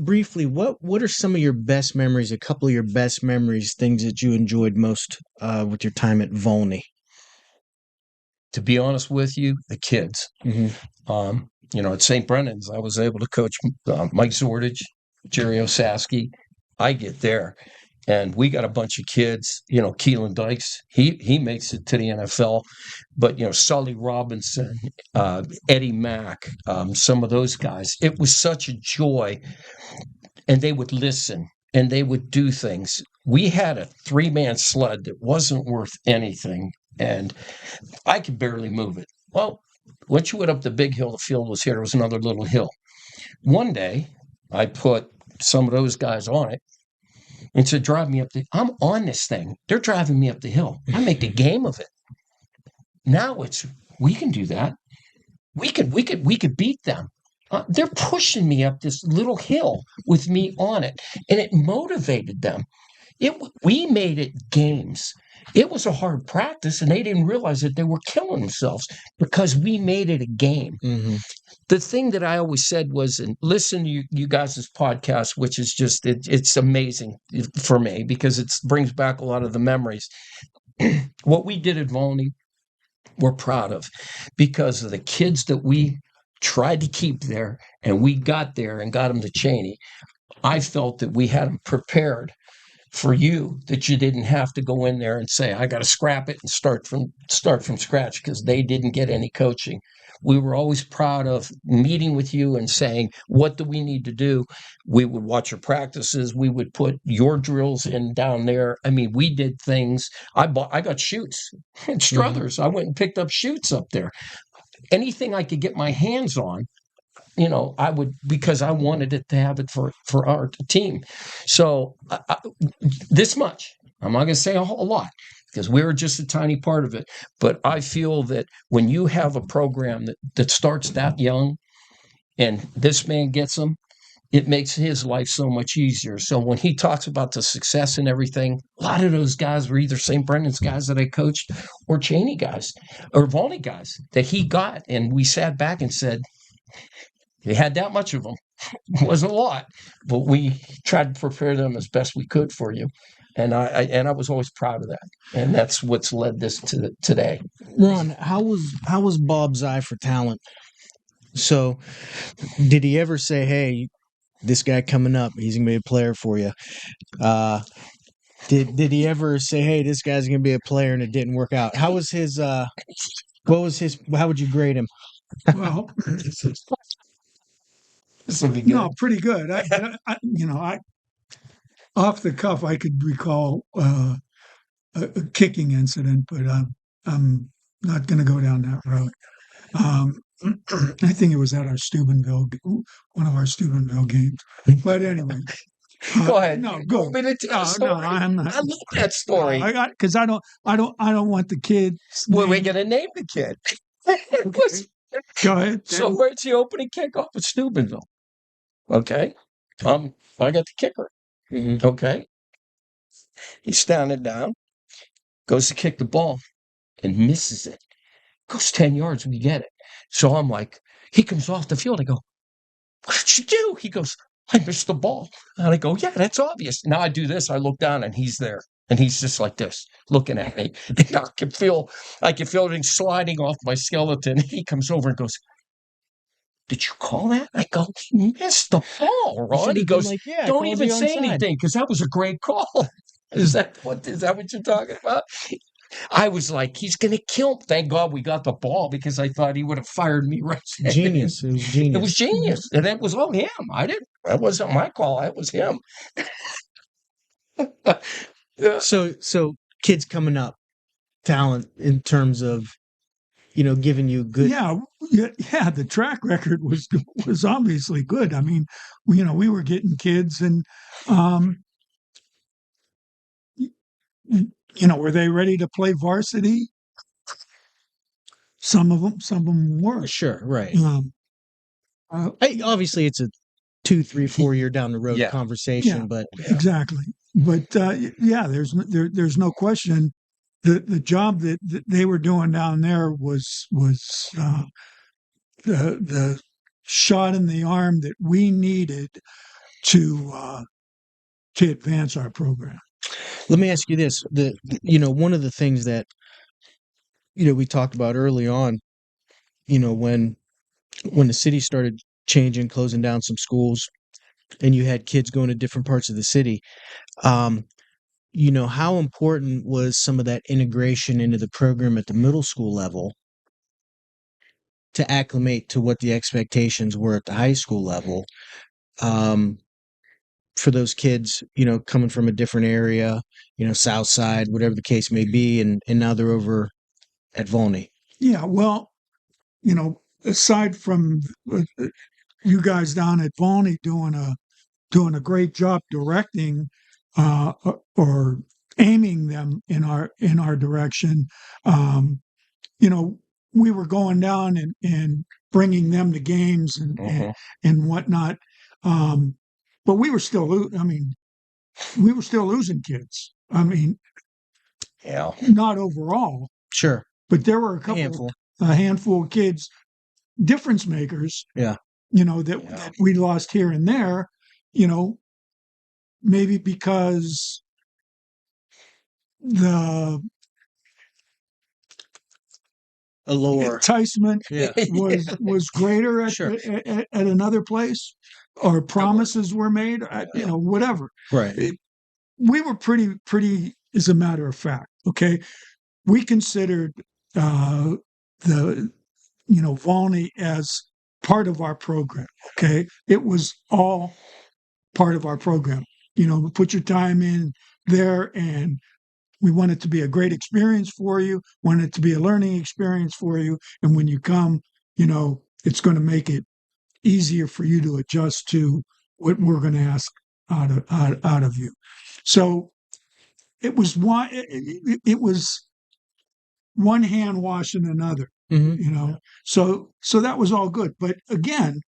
Speaker 1: briefly, what are some of your best memories? A couple of your best memories, things that you enjoyed most with your time at Volney.
Speaker 3: To be honest with you, the kids.
Speaker 1: Mm-hmm.
Speaker 3: At St. Brennan's, I was able to coach Mike Zordich, Jerry Osaski. I get there, and we got a bunch of kids. Keelan Dykes, he makes it to the NFL, but Sully Robinson, Eddie Mack, some of those guys. It was such a joy, and they would listen and they would do things. We had a 3-man sled that wasn't worth anything, and I could barely move it. Well, once you went up the big hill, the field was here. There was another little hill. One day, I put some of those guys on it and said, drive me up I'm on this thing. They're driving me up the hill. I make a game of it. Now we can do that. We could beat them. They're pushing me up this little hill with me on it, and it motivated them. We made it games. It was a hard practice, and they didn't realize that they were killing themselves because we made it a game.
Speaker 1: Mm-hmm.
Speaker 3: The thing that I always said was, and listen to you guys' podcast, which is just, it's amazing for me because it brings back a lot of the memories. What we did at Volney, we're proud of, because of the kids that we tried to keep there, and we got there and got them to Chaney. I felt that we had them prepared for you, that you didn't have to go in there and say, I got to scrap it and start from scratch, because they didn't get any coaching. We were always proud of meeting with you and saying, what do we need to do? We would watch your practices. We would put your drills in down there. I mean, we did things. I got chutes at Struthers. Mm-hmm. I went and picked up chutes up there. Anything I could get my hands on, I would, because I wanted it to have it for our team. So this much, I'm not going to say a whole lot, because we're just a tiny part of it. But I feel that when you have a program that starts that young, and this man gets them, it makes his life so much easier. So when he talks about the success and everything, a lot of those guys were either St. Brennan's guys that I coached, or Chaney guys, or Volney guys that he got. And we sat back and said, they had that much of them. It wasn't a lot, but we tried to prepare them as best we could for you. And I was always proud of that. And that's what's led this to today.
Speaker 1: Ron, how was Bob's eye for talent? So did he ever say, hey, this guy coming up, he's going to be a player for you? Did he ever say, hey, this guy's going to be a player, and it didn't work out? How was his, how would you grade him?
Speaker 2: Well,
Speaker 3: This will be good.
Speaker 2: No, pretty good. off the cuff, I could recall a kicking incident, but I'm not going to go down that road. I think it was at our Steubenville, one of our Steubenville games. But anyway,
Speaker 3: Go ahead.
Speaker 2: No,
Speaker 3: You
Speaker 2: go.
Speaker 3: want me to tell a
Speaker 2: No,
Speaker 3: story?
Speaker 2: I'm not.
Speaker 3: I love that story.
Speaker 2: Because I don't want the kids.
Speaker 3: Well, we're going to name the kid.
Speaker 2: Go ahead.
Speaker 3: So where's the opening kickoff at Steubenville? Okay. I got the kicker.
Speaker 1: Mm-hmm.
Speaker 3: Okay. He's standing down, goes to kick the ball, and misses it. Goes 10 yards, we get it. So I'm like, he comes off the field. I go, what did you do? He goes, I missed the ball. And I go, yeah, that's obvious. Now I do this. I look down and he's there. And he's just like this, looking at me. And I can feel him sliding off my skeleton. He comes over and goes, did you call that? I go, you missed the ball, Ron. He goes,
Speaker 1: like, yeah,
Speaker 3: don't even say anything because that was a great call. Is that what you're talking about? I was like, he's going to kill him. Thank God we got the ball because I thought he would have fired me right there.
Speaker 1: Genius. It was genius.
Speaker 3: It was genius. And it was all him. That wasn't my call. It was him.
Speaker 1: Yeah. So kids coming up, talent in terms of, giving you good.
Speaker 2: Yeah. The track record was obviously good. I mean, we were getting kids, and were they ready to play varsity? Some of them were.
Speaker 1: Sure, right.
Speaker 2: Obviously,
Speaker 1: it's a 2, 3, 4 year down the road conversation, but
Speaker 2: exactly. But there's no question. The job that they were doing down there was the shot in the arm that we needed to advance our program.
Speaker 1: Let me ask you this: one of the things that we talked about early on, when the city started changing, closing down some schools, and you had kids going to different parts of the city. How important was some of that integration into the program at the middle school level to acclimate to what the expectations were at the high school level, for those kids, coming from a different area, South Side, whatever the case may be, and now they're over at Volney.
Speaker 2: Yeah, well, aside from you guys down at Volney doing a great job directing or aiming them in our direction, we were going down and bringing them to games and whatnot. But we were still losing kids. I mean, not overall.
Speaker 1: Sure.
Speaker 2: But there were a handful of kids, difference makers.
Speaker 1: Yeah.
Speaker 2: That we lost here and there. Maybe because the
Speaker 1: allure,
Speaker 2: enticement was greater at another place, or promises were made. Whatever.
Speaker 1: Right.
Speaker 2: We were pretty. As a matter of fact, okay, we considered the Volney as part of our program. Okay, it was all part of our program. Put your time in there, and we want it to be a great experience for you. Want it to be a learning experience for you, and when you come, it's going to make it easier for you to adjust to what we're going to ask out of you. So it was one hand washing another.
Speaker 1: Mm-hmm.
Speaker 2: So that was all good. But again,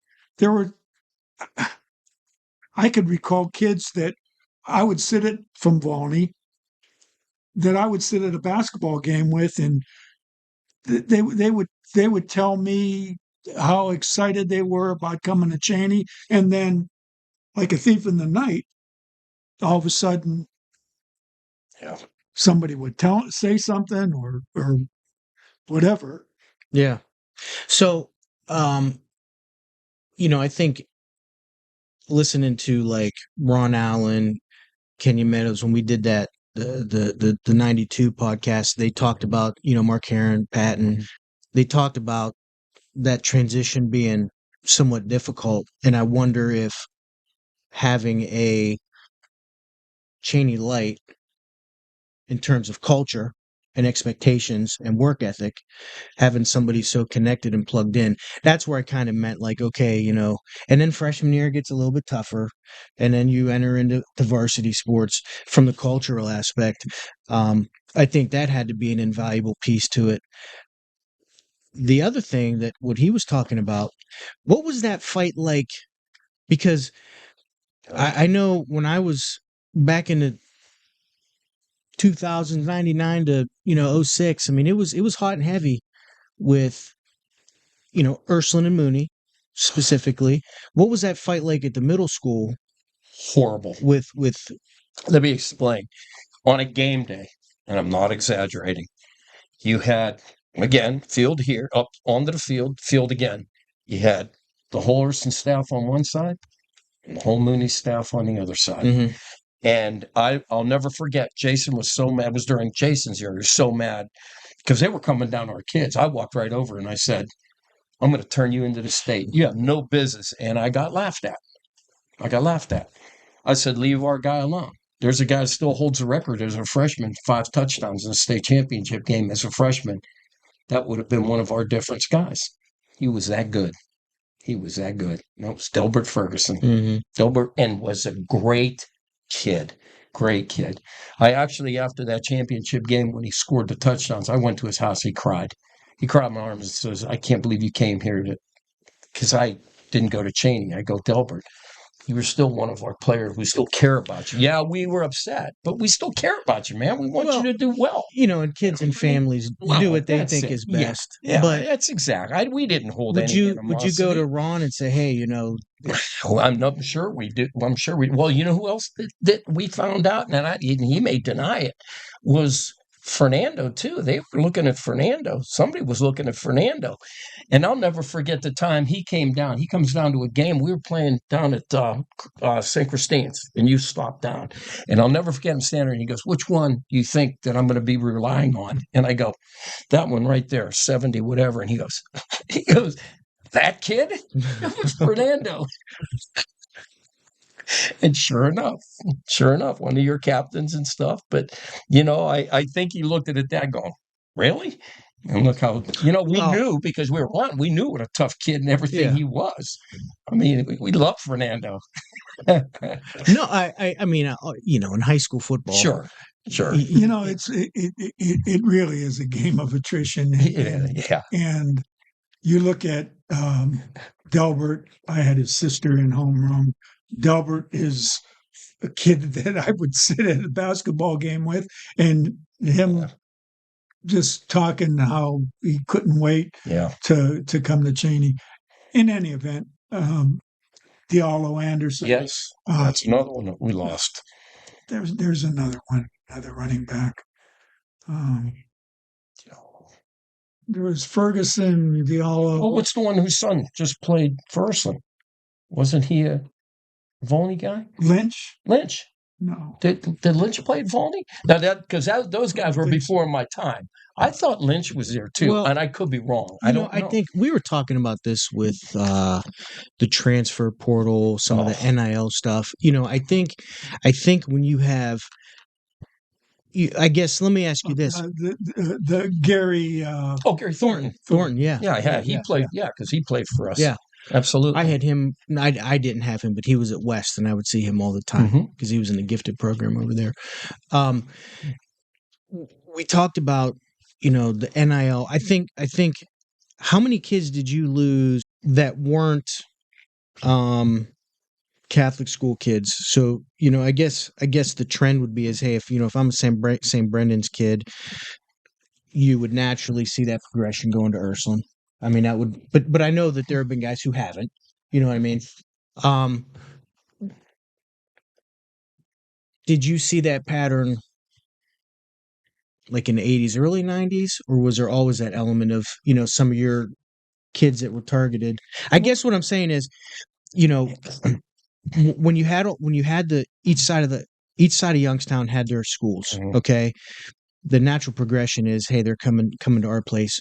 Speaker 2: I could recall kids that I would sit at from Volney that I would sit at a basketball game with, and they would tell me how excited they were about coming to Chaney, and then, like a thief in the night, all of a sudden, somebody would say something or whatever.
Speaker 1: Yeah. So, I think listening to like Ron Allen, Kenyon Meadows, when we did that, the 92 podcast, they talked about, Mark Heron, Patton, they talked about that transition being somewhat difficult. And I wonder if having a Chaney light in terms of culture and expectations and work ethic, having somebody so connected and plugged in. That's where I kind of meant like, okay, and then freshman year gets a little bit tougher, and then you enter into the varsity sports from the cultural aspect. I think that had to be an invaluable piece to it. The other thing that what he was talking about, what was that fight like? Because I know when I was back in the 2099 to 06, I mean it was hot and heavy with Ursuline and Mooney specifically. What was that fight like at the middle school?
Speaker 3: Horrible.
Speaker 1: With
Speaker 3: Let me explain. On a game day, and I'm not exaggerating, you had, again, field here, up onto the field again. You had the whole Ursuline staff on one side and the whole Mooney staff on the other side.
Speaker 1: Mm-hmm.
Speaker 3: And I'll never forget, Jason was so mad. It was during Jason's year. He was so mad because they were coming down our kids. I walked right over and I said, I'm going to turn you into the state. You have no business. And I got laughed at. I said, leave our guy alone. There's a guy that still holds the record as a freshman, 5 touchdowns in the state championship game as a freshman. That would have been one of our difference guys. He was that good. No, it was Delbert Ferguson.
Speaker 1: Mm-hmm.
Speaker 3: Delbert, and was a great kid. I actually, after that championship game, when he scored the touchdowns, I went to his house. He cried. He cried in my arms and says, I can't believe you came here because I didn't go to Chaney. I go, Delbert, you were still one of our players. We still care about you. Yeah, we were upset, but we still care about you, man. We want you to do well.
Speaker 1: And kids and families do what they think is best.
Speaker 3: Yeah,
Speaker 1: but
Speaker 3: that's exactly. We didn't hold
Speaker 1: would
Speaker 3: any
Speaker 1: you
Speaker 3: animosity.
Speaker 1: go to Ron and say, hey,
Speaker 3: Well, I'm not sure we did. I'm sure we. Well, you know who else that we found out, and he may deny it, was Fernando too. They were looking at Fernando. Somebody was looking at Fernando, and I'll never forget the time he came down. He comes down to a game. We were playing down at St. Christine's, and you stopped down. And I'll never forget him standing there, and he goes, which one do you think that I'm going to be relying on? And I go, that one right there, 70, whatever. And he goes, that kid? That was Fernando. And sure enough, one of your captains and stuff. But, I think he looked at it that going, really? And look how, we knew because we were one. We knew what a tough kid and everything he was. I mean, we love Fernando.
Speaker 1: No, I mean, in high school football.
Speaker 3: Sure.
Speaker 2: It really is a game of attrition. And you look at Delbert. I had his sister in homeroom. Delbert is a kid that I would sit at a basketball game with, and him just talking how he couldn't wait to come to Chaney. In any event, Diallo Anderson.
Speaker 3: Yes, that's another one that we lost.
Speaker 2: There's another one, another running back. There was Ferguson, Diallo.
Speaker 3: Oh, what's the one whose son just played for Ursuline? Wasn't he a Volney guy?
Speaker 2: Lynch?
Speaker 3: No. Did Lynch play at Volney? Now because those guys were before my time. I thought Lynch was there too, and I could be wrong. I don't know.
Speaker 1: I think we were talking about this with the transfer portal, some of the NIL stuff. I think when you have, I guess, let me ask you this:
Speaker 2: the Gary.
Speaker 3: Gary Thornton.
Speaker 1: Yeah,
Speaker 3: he played. Yeah, because he played for us.
Speaker 1: Yeah.
Speaker 3: Absolutely.
Speaker 1: I had him. I didn't have him, but he was at West, and I would see him all the time because he was in the gifted program over there. We talked about, the NIL. I think. How many kids did you lose that weren't Catholic school kids? So I guess the trend would be is, hey, if I'm a St. Brendan's kid, you would naturally see that progression going to Ursuline. I mean, that would, but I know that there have been guys who haven't. You know what I mean? Did you see that pattern like in the 80s, early 90s, or was there always that element of some of your kids that were targeted? I guess what I'm saying is, when you had the each side of Youngstown had their schools. Okay, the natural progression is, hey, they're coming to our place.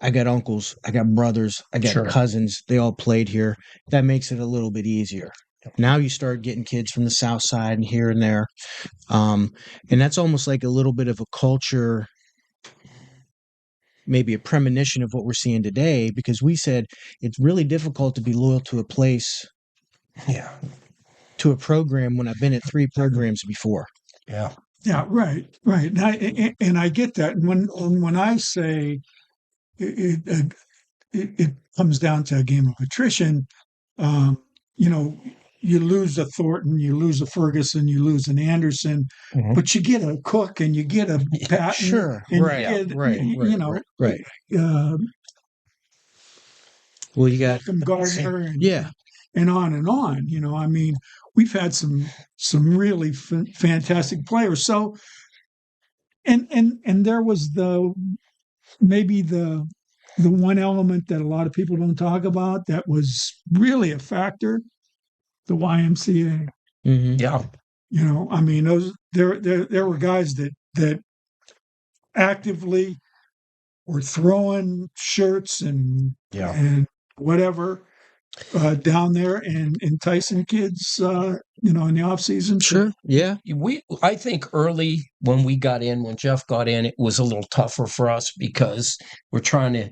Speaker 1: I got uncles, I got brothers, I got cousins. They all played here. That makes it a little bit easier. Now you start getting kids from the South Side and here and there. And that's almost like a little bit of a culture, maybe a premonition of what we're seeing today, because we said it's really difficult to be loyal to a place, to a program when I've been at 3 programs before.
Speaker 3: Yeah.
Speaker 2: Yeah, right. And I get that. And when I say it comes down to a game of attrition, you know, you lose a Thornton, you lose a Ferguson, you lose an Anderson, but you get a Cook and you get a Patton.
Speaker 1: Sure.
Speaker 2: And
Speaker 1: Right.
Speaker 2: you get,
Speaker 1: Right.
Speaker 2: you know,
Speaker 1: Right. Well, you got
Speaker 2: Gardner and,
Speaker 1: yeah.
Speaker 2: and on and on. You know, I mean, we've had some really fantastic players. So, and there was maybe the one element that a lot of people don't talk about that was really a factor, the YMCA.
Speaker 1: Mm-hmm.
Speaker 3: Yeah.
Speaker 2: You know, I mean, there were guys that actively were throwing shirts and whatever down there and enticing kids, you know, in the off season.
Speaker 1: Sure. Yeah.
Speaker 3: I think early when Jeff got in, it was a little tougher for us because we're trying to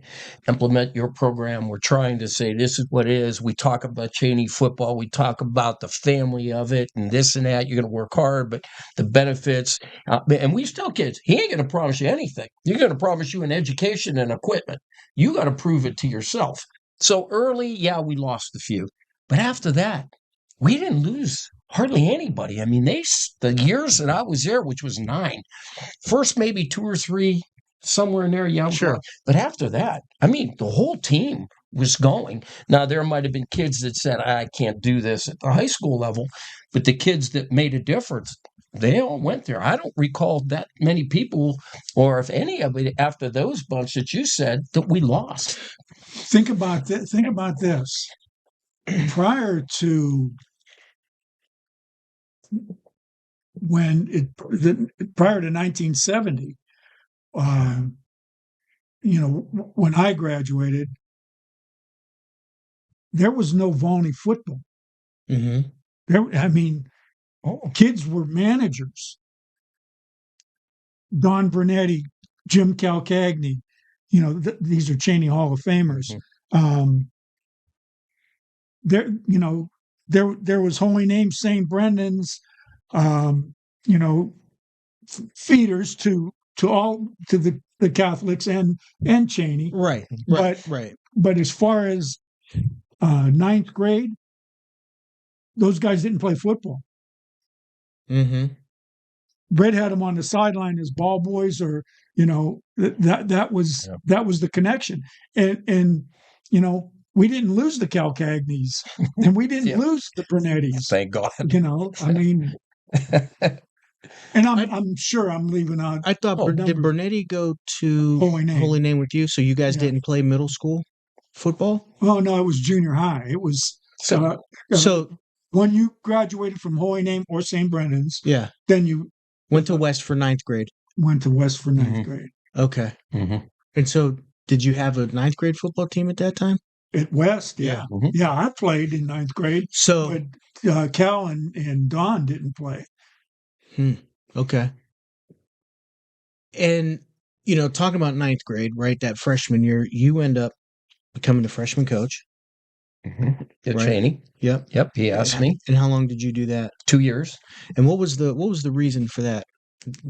Speaker 3: implement your program. We're trying to say, this is what it is. We talk about Chaney Football. We talk about the family of it and this and that. You're going to work hard, but the benefits, and we still kids, he ain't going to promise you anything. You're going to promise you an education and equipment. You got to prove it to yourself. So early, we lost a few. But after that, we didn't lose hardly anybody. I mean, the years that I was there, which was 9, first maybe 2 or 3, somewhere in there,
Speaker 1: sure.
Speaker 3: But after that, I mean, the whole team was going. Now, there might have been kids that said, I can't do this at the high school level, but the kids that made a difference, they all went there. I don't recall that many people, or if any of it, after those bunch that you said, that we lost.
Speaker 2: Think about this. Prior to 1970, you know, when I graduated, there was no Volney football.
Speaker 1: Mm-hmm.
Speaker 2: Kids were managers. Don Brunetti, Jim Calcagni, you know, these are Chaney Hall of Famers. There was Holy Name St. Brendan's, you know, feeders to the Catholics and Chaney.
Speaker 1: Right.
Speaker 2: But as far as 9th grade, those guys didn't play football.
Speaker 1: Mm-hmm.
Speaker 2: Brett had them on the sideline as ball boys, or you know, that was the connection. And you know, we didn't lose the Calcagnis and we didn't lose the Brunettis.
Speaker 3: Thank God.
Speaker 2: You know, I mean, and I'm sure I'm leaving out.
Speaker 1: I thought did Brunetti go to Holy Name with you? So you guys didn't play middle school football?
Speaker 2: Oh no, it was junior high. It was
Speaker 1: so
Speaker 2: when you graduated from Holy Name or St. Brendan's, then you
Speaker 1: went to West for 9th grade.
Speaker 2: Went to West for 9th grade.
Speaker 1: Okay. Mm-hmm. And so, did you have a 9th grade football team at that time?
Speaker 2: At West, yeah. Mm-hmm. Yeah, I played in 9th grade.
Speaker 1: So,
Speaker 2: but Cal and Don didn't play.
Speaker 1: Okay. And, you know, talking about 9th grade, right, that freshman year, you end up becoming a freshman coach.
Speaker 3: Mm-hmm. At Chaney.
Speaker 1: Yep.
Speaker 3: He asked me.
Speaker 1: And how long did you do that?
Speaker 3: 2 years.
Speaker 1: And what was the reason for that?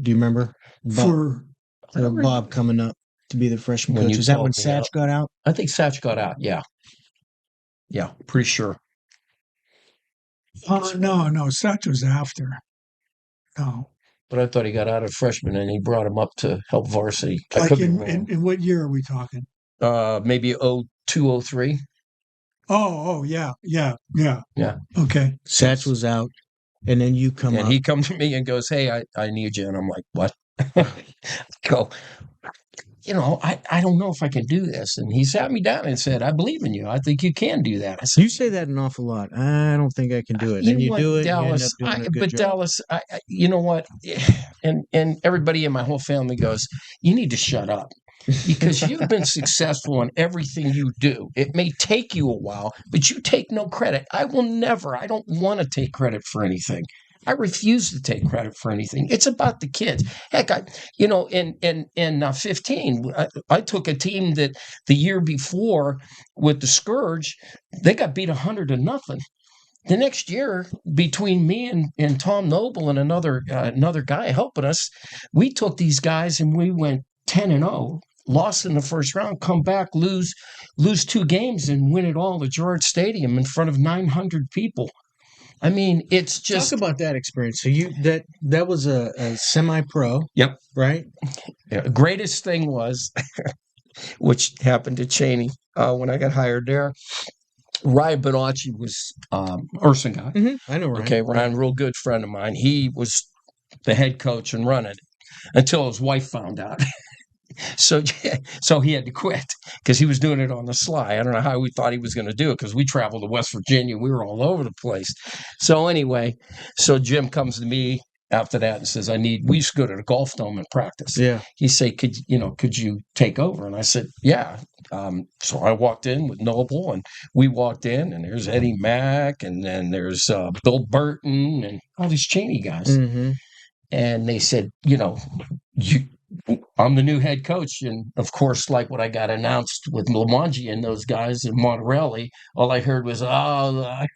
Speaker 1: Do you remember? Bob coming up to be the freshman coach. Was that when Satch got out?
Speaker 3: I think Satch got out. Yeah. Yeah, pretty sure.
Speaker 2: No, Satch was after. No.
Speaker 3: But I thought he got out of freshman and he brought him up to help varsity.
Speaker 2: Like in what year are we talking?
Speaker 3: Maybe 02, 03.
Speaker 2: Oh, yeah. Okay.
Speaker 1: Satch was out, and then you come up.
Speaker 3: And he comes to me and goes, hey, I need you. And I'm like, what? Go, you know, I don't know if I can do this. And he sat me down and said, I believe in you. I think you can do that. I said,
Speaker 1: you say that an awful lot. I don't think I can do it. And you do it,
Speaker 3: Dallas.
Speaker 1: You end up doing a good job.
Speaker 3: Dallas, you know what? And everybody in my whole family goes, you need to shut up. because you've been successful in everything you do. It may take you a while, but you take no credit. I don't want to take credit for anything. I refuse to take credit for anything. It's about the kids. Heck, in 15, I took a team that the year before with the Scourge, they got beat 100-0. The next year, between me and Tom Noble and another guy helping us, we took these guys and we went 10-0. Lost in the first round, come back, lose 2 games, and win it all at Girard Stadium in front of 900 people. I mean, it's just
Speaker 1: talk about that experience. So that was a semi-pro.
Speaker 3: Yep.
Speaker 1: Right.
Speaker 3: Yeah, the greatest thing was, which happened to Chaney when I got hired there. Ryan Bonacci was Urson guy.
Speaker 1: Mm-hmm. I know Ryan.
Speaker 3: Okay, Ryan, real good friend of mine. He was the head coach and running it until his wife found out. So he had to quit because he was doing it on the sly. I don't know how we thought he was going to do it because we traveled to West Virginia. We were all over the place. So anyway, Jim comes to me after that and says, we used to go to the golf dome and practice.
Speaker 1: Yeah.
Speaker 3: He said, could you take over? And I said, yeah. So I walked in with Noble and we walked in and there's Eddie Mack and then there's Bill Burton and all these Chaney guys.
Speaker 1: Mm-hmm.
Speaker 3: And they said, I'm the new head coach. And of course, like what I got announced with Lamongi and those guys in Monterelli, all I heard was, or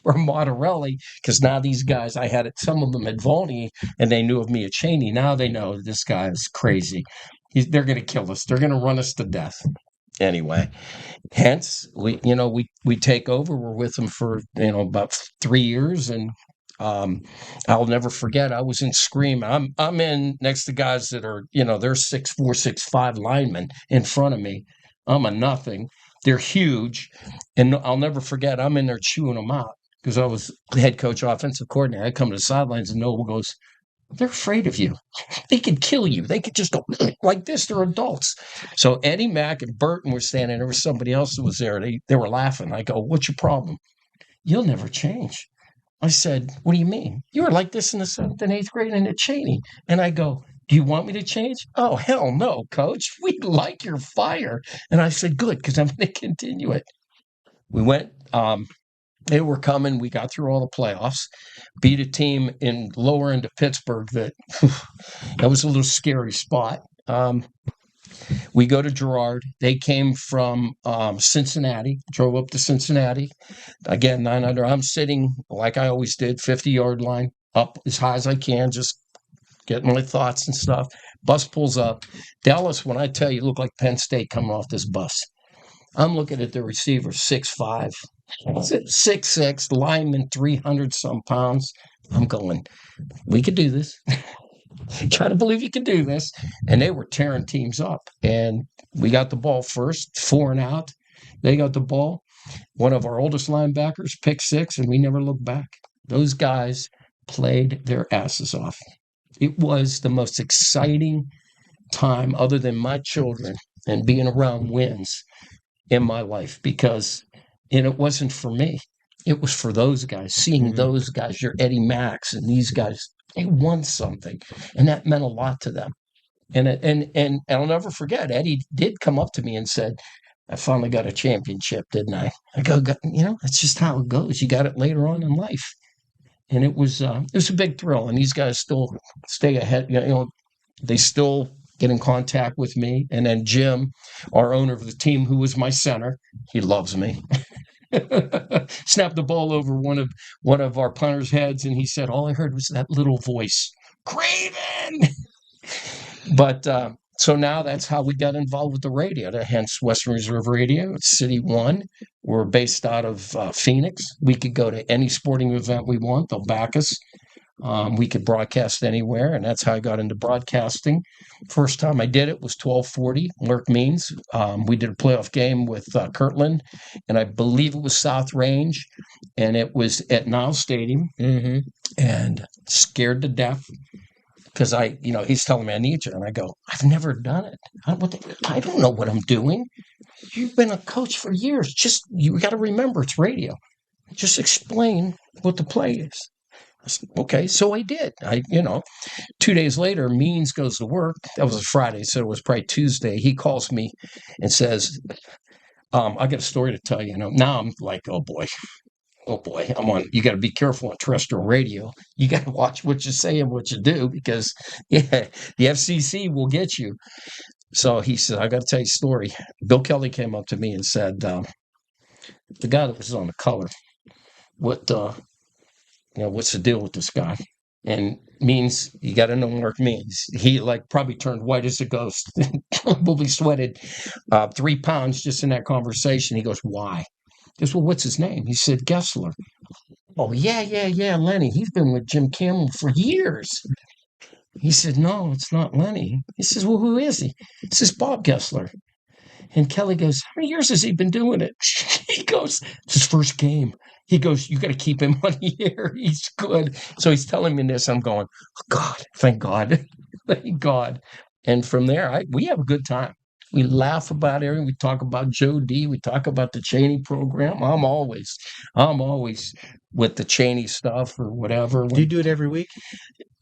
Speaker 3: Monterelli, because now these guys, some of them at Volney, and they knew of me at Chaney. Now they know this guy is crazy. They're going to kill us. They're going to run us to death. Anyway, hence, we take over. We're with them for, about 3 years. And I'll never forget, I was in Scream. I'm in next to guys that are, they're 6'4", 6'5" linemen in front of me. I'm a nothing. They're huge. And I'll never forget, I'm in there chewing them out because I was the head coach, offensive coordinator. I come to the sidelines and Noble goes, they're afraid of you. They could kill you. They could just go like this. They're adults. So Eddie Mack and Burton were standing. There was somebody else that was there. They were laughing. I go, what's your problem? You'll never change. I said, what do you mean? You were like this in the 7th and 8th grade and at Chaney. And I go, do you want me to change? Oh, hell no, coach. We like your fire. And I said, good, because I'm going to continue it. We went, they were coming. We got through all the playoffs, beat a team in lower end of Pittsburgh that was a little scary spot. We go to Girard. They came from Cincinnati, drove up to Cincinnati. Again, 900. I'm sitting like I always did, 50-yard line, up as high as I can, just getting my thoughts and stuff. Bus pulls up. Dallas, when I tell you, looked like Penn State coming off this bus. I'm looking at the receiver, 6'5", 6'6", lineman, 300-some pounds. I'm going, we could do this. Try to believe you can do this. And they were tearing teams up. And we got the ball first, 4 and out. They got the ball. One of our oldest linebackers, pick 6, and we never looked back. Those guys played their asses off. It was the most exciting time, other than my children and being around wins, in my life, because it wasn't for me. It was for those guys, seeing those guys, your Eddie Macks and these guys. They won something, and that meant a lot to them. And I'll never forget, Eddie did come up to me and said, I finally got a championship, didn't I? I go, that's just how it goes. You got it later on in life. And it was a big thrill, and these guys still stay ahead. They still get in contact with me. And then Jim, our owner of the team, who was my center, he loves me. Snapped the ball over one of our punters' heads, and he said, all I heard was that little voice, Craven. But so now that's how we got involved with the radio. Hence Western Reserve Radio. It's City One. We're based out of Phoenix. We could go to any sporting event we want. They'll back us. We could broadcast anywhere, and that's how I got into broadcasting. First time I did it was 1240, Lurk Means. We did a playoff game with Kirtland, and I believe it was South Range, and it was at Niles Stadium, and scared to death because he's telling me I need you, and I go, I've never done it. I don't know what I'm doing. You've been a coach for years. You got to remember it's radio. Just explain what the play is. I said, okay, so I did. 2 days later, Means goes to work. That was a Friday, so it was probably Tuesday. He calls me and says, I got a story to tell you. Now I'm like, oh boy, I'm on. You got to be careful on terrestrial radio. You got to watch what you say and what you do because, the FCC will get you. So he said, I got to tell you a story. Bill Kelly came up to me and said, the guy that was on the color, what's the deal with this guy? And Means, you got to know Mark Means. He probably turned white as a ghost, probably sweated 3 pounds just in that conversation. He goes, why? He goes, well, what's his name? He said, Gessler. Oh, yeah, Lenny. He's been with Jim Campbell for years. He said, no, it's not Lenny. He says, well, who is he? He says, Bob Gessler. And Kelly goes, how many years has he been doing it? He goes, it's his first game. He goes, you got to keep him on here. He's good. So he's telling me this. I'm going, oh, God, thank God. Thank God. And from there, we have a good time. We laugh about everything. We talk about Joe D. We talk about the Chaney program. I'm always with the Chaney stuff or whatever.
Speaker 1: Do you do it every week?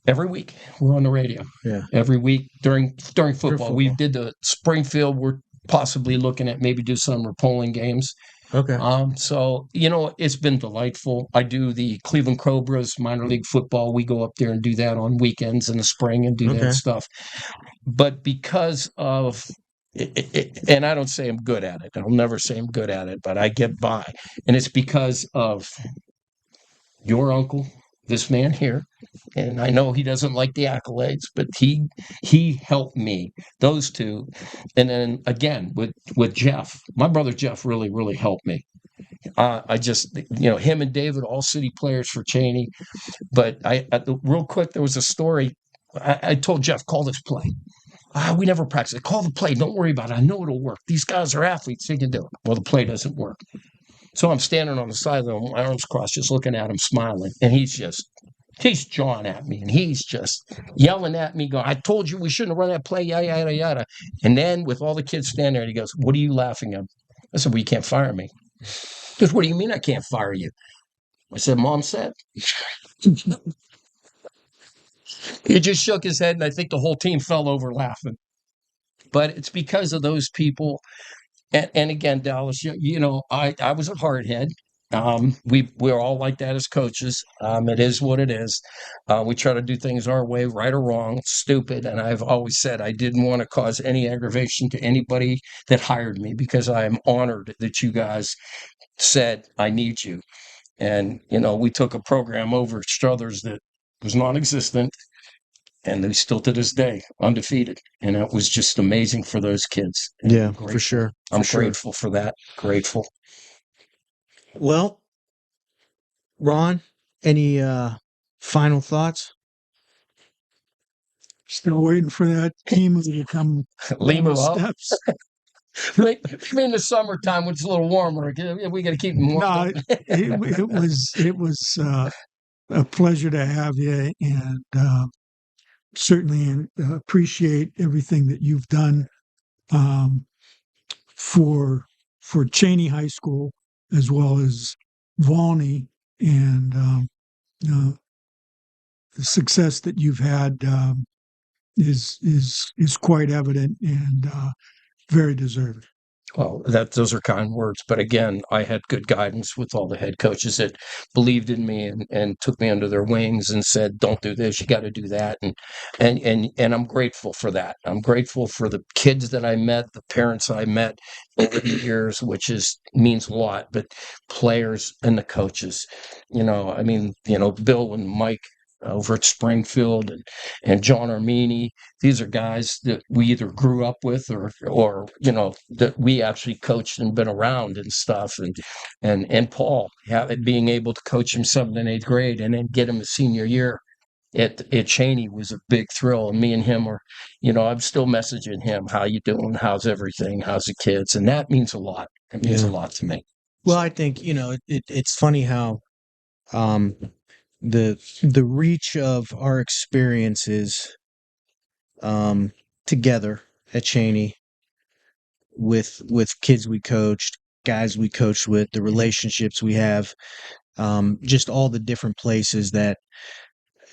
Speaker 3: Every week we're on the radio.
Speaker 1: Yeah.
Speaker 3: Every week during football. We did the Springfield. We're possibly looking at maybe do some polling games.
Speaker 1: Okay.
Speaker 3: So it's been delightful. I do the Cleveland Cobras minor league football. We go up there and do that on weekends in the spring and do that stuff. But because of and I don't say I'm good at it. I'll never say I'm good at it, but I get by. And it's because of your uncle, this man here. And I know he doesn't like the accolades, but he helped me. Those two. And then again with Jeff, my brother Jeff really, really helped me. I just, him and David, all city players for Chaney. But real quick, there was a story. I told Jeff, call this play. We never practice it. Call the play. Don't worry about it. I know it'll work. These guys are athletes. They can do it. Well, the play doesn't work. So I'm standing on the sideline, my arms crossed, just looking at him, smiling. And he's jawing at me. And he's just yelling at me, going, I told you we shouldn't have run that play, yada, yada, yada. And then with all the kids standing there, he goes, what are you laughing at? I said, well, you can't fire me. He goes, what do you mean I can't fire you? I said, Mom said. He just shook his head, and I think the whole team fell over laughing. But it's because of those people. And again, Dallas, I was a hardhead. We're all like that as coaches. It is what it is. We try to do things our way, right or wrong, stupid. And I've always said I didn't want to cause any aggravation to anybody that hired me because I am honored that you guys said, I need you. And, we took a program over at Struthers that was non-existent. And they still to this day undefeated, and it was just amazing for those kids.
Speaker 1: Yeah, for sure.
Speaker 3: I'm grateful for that. Grateful.
Speaker 1: Well, Ron, any final thoughts?
Speaker 2: Still waiting for that team to come
Speaker 3: Lima
Speaker 2: steps.
Speaker 3: Maybe in the summertime when it's a little warmer, we got to keep them warm.
Speaker 2: No, it was a pleasure to have you, and certainly appreciate everything that you've done for Chaney High School as well as Volney, and the success that you've had is quite evident and very deserved.
Speaker 3: Well, those are kind words, but again, I had good guidance with all the head coaches that believed in me and took me under their wings and said, "Don't do this, you got to do that," and I'm grateful for that. I'm grateful for the kids that I met, the parents I met over the years, which means a lot. But players and the coaches, Bill and Mike over at Springfield and John Armini. These are guys that we either grew up with or that we actually coached and been around and stuff. And Paul, being able to coach him 7th and 8th grade and then get him a senior year at Chaney was a big thrill. And me and him are, I'm still messaging him, how you doing? How's everything? How's the kids? And that means a lot. It means a lot to me.
Speaker 1: Well, I think, it's funny how the reach of our experiences together at Chaney with kids we coached, guys we coached with, the relationships we have, just all the different places that,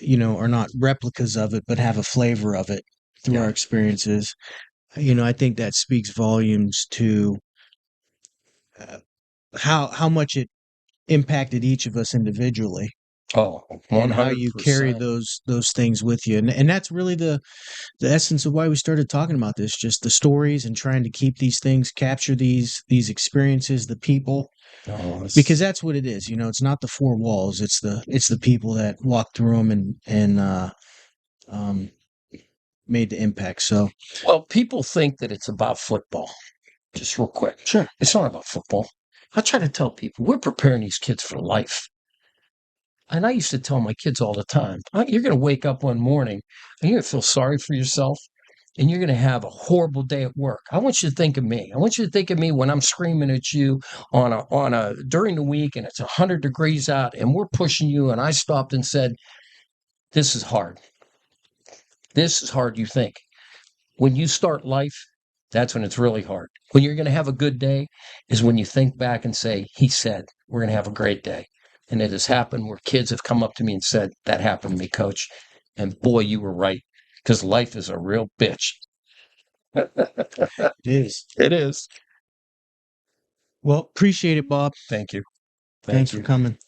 Speaker 1: are not replicas of it, but have a flavor of it through our experiences. I think that speaks volumes to how much it impacted each of us individually.
Speaker 3: Oh, 100%.
Speaker 1: And how you carry those things with you. And that's really the essence of why we started talking about this, just the stories and trying to keep these things, capture these experiences, the people. Because that's what it is. It's not the four walls, it's the people that walk through them and made the impact. So,
Speaker 3: well, people think that it's about football. Just real quick.
Speaker 1: Sure.
Speaker 3: It's not about football. I try to tell people we're preparing these kids for life. And I used to tell my kids all the time, you're going to wake up one morning and you're going to feel sorry for yourself and you're going to have a horrible day at work. I want you to think of me. I want you to think of me when I'm screaming at you during the week and it's 100 degrees out and we're pushing you. And I stopped and said, this is hard. This is hard, you think. When you start life, that's when it's really hard. When you're going to have a good day is when you think back and say, he said, we're going to have a great day. And it has happened where kids have come up to me and said, that happened to me, Coach. And boy, you were right, because life is a real bitch.
Speaker 1: It is.
Speaker 3: It is.
Speaker 1: Well, appreciate it, Bob.
Speaker 3: Thank you.
Speaker 1: Thanks for coming.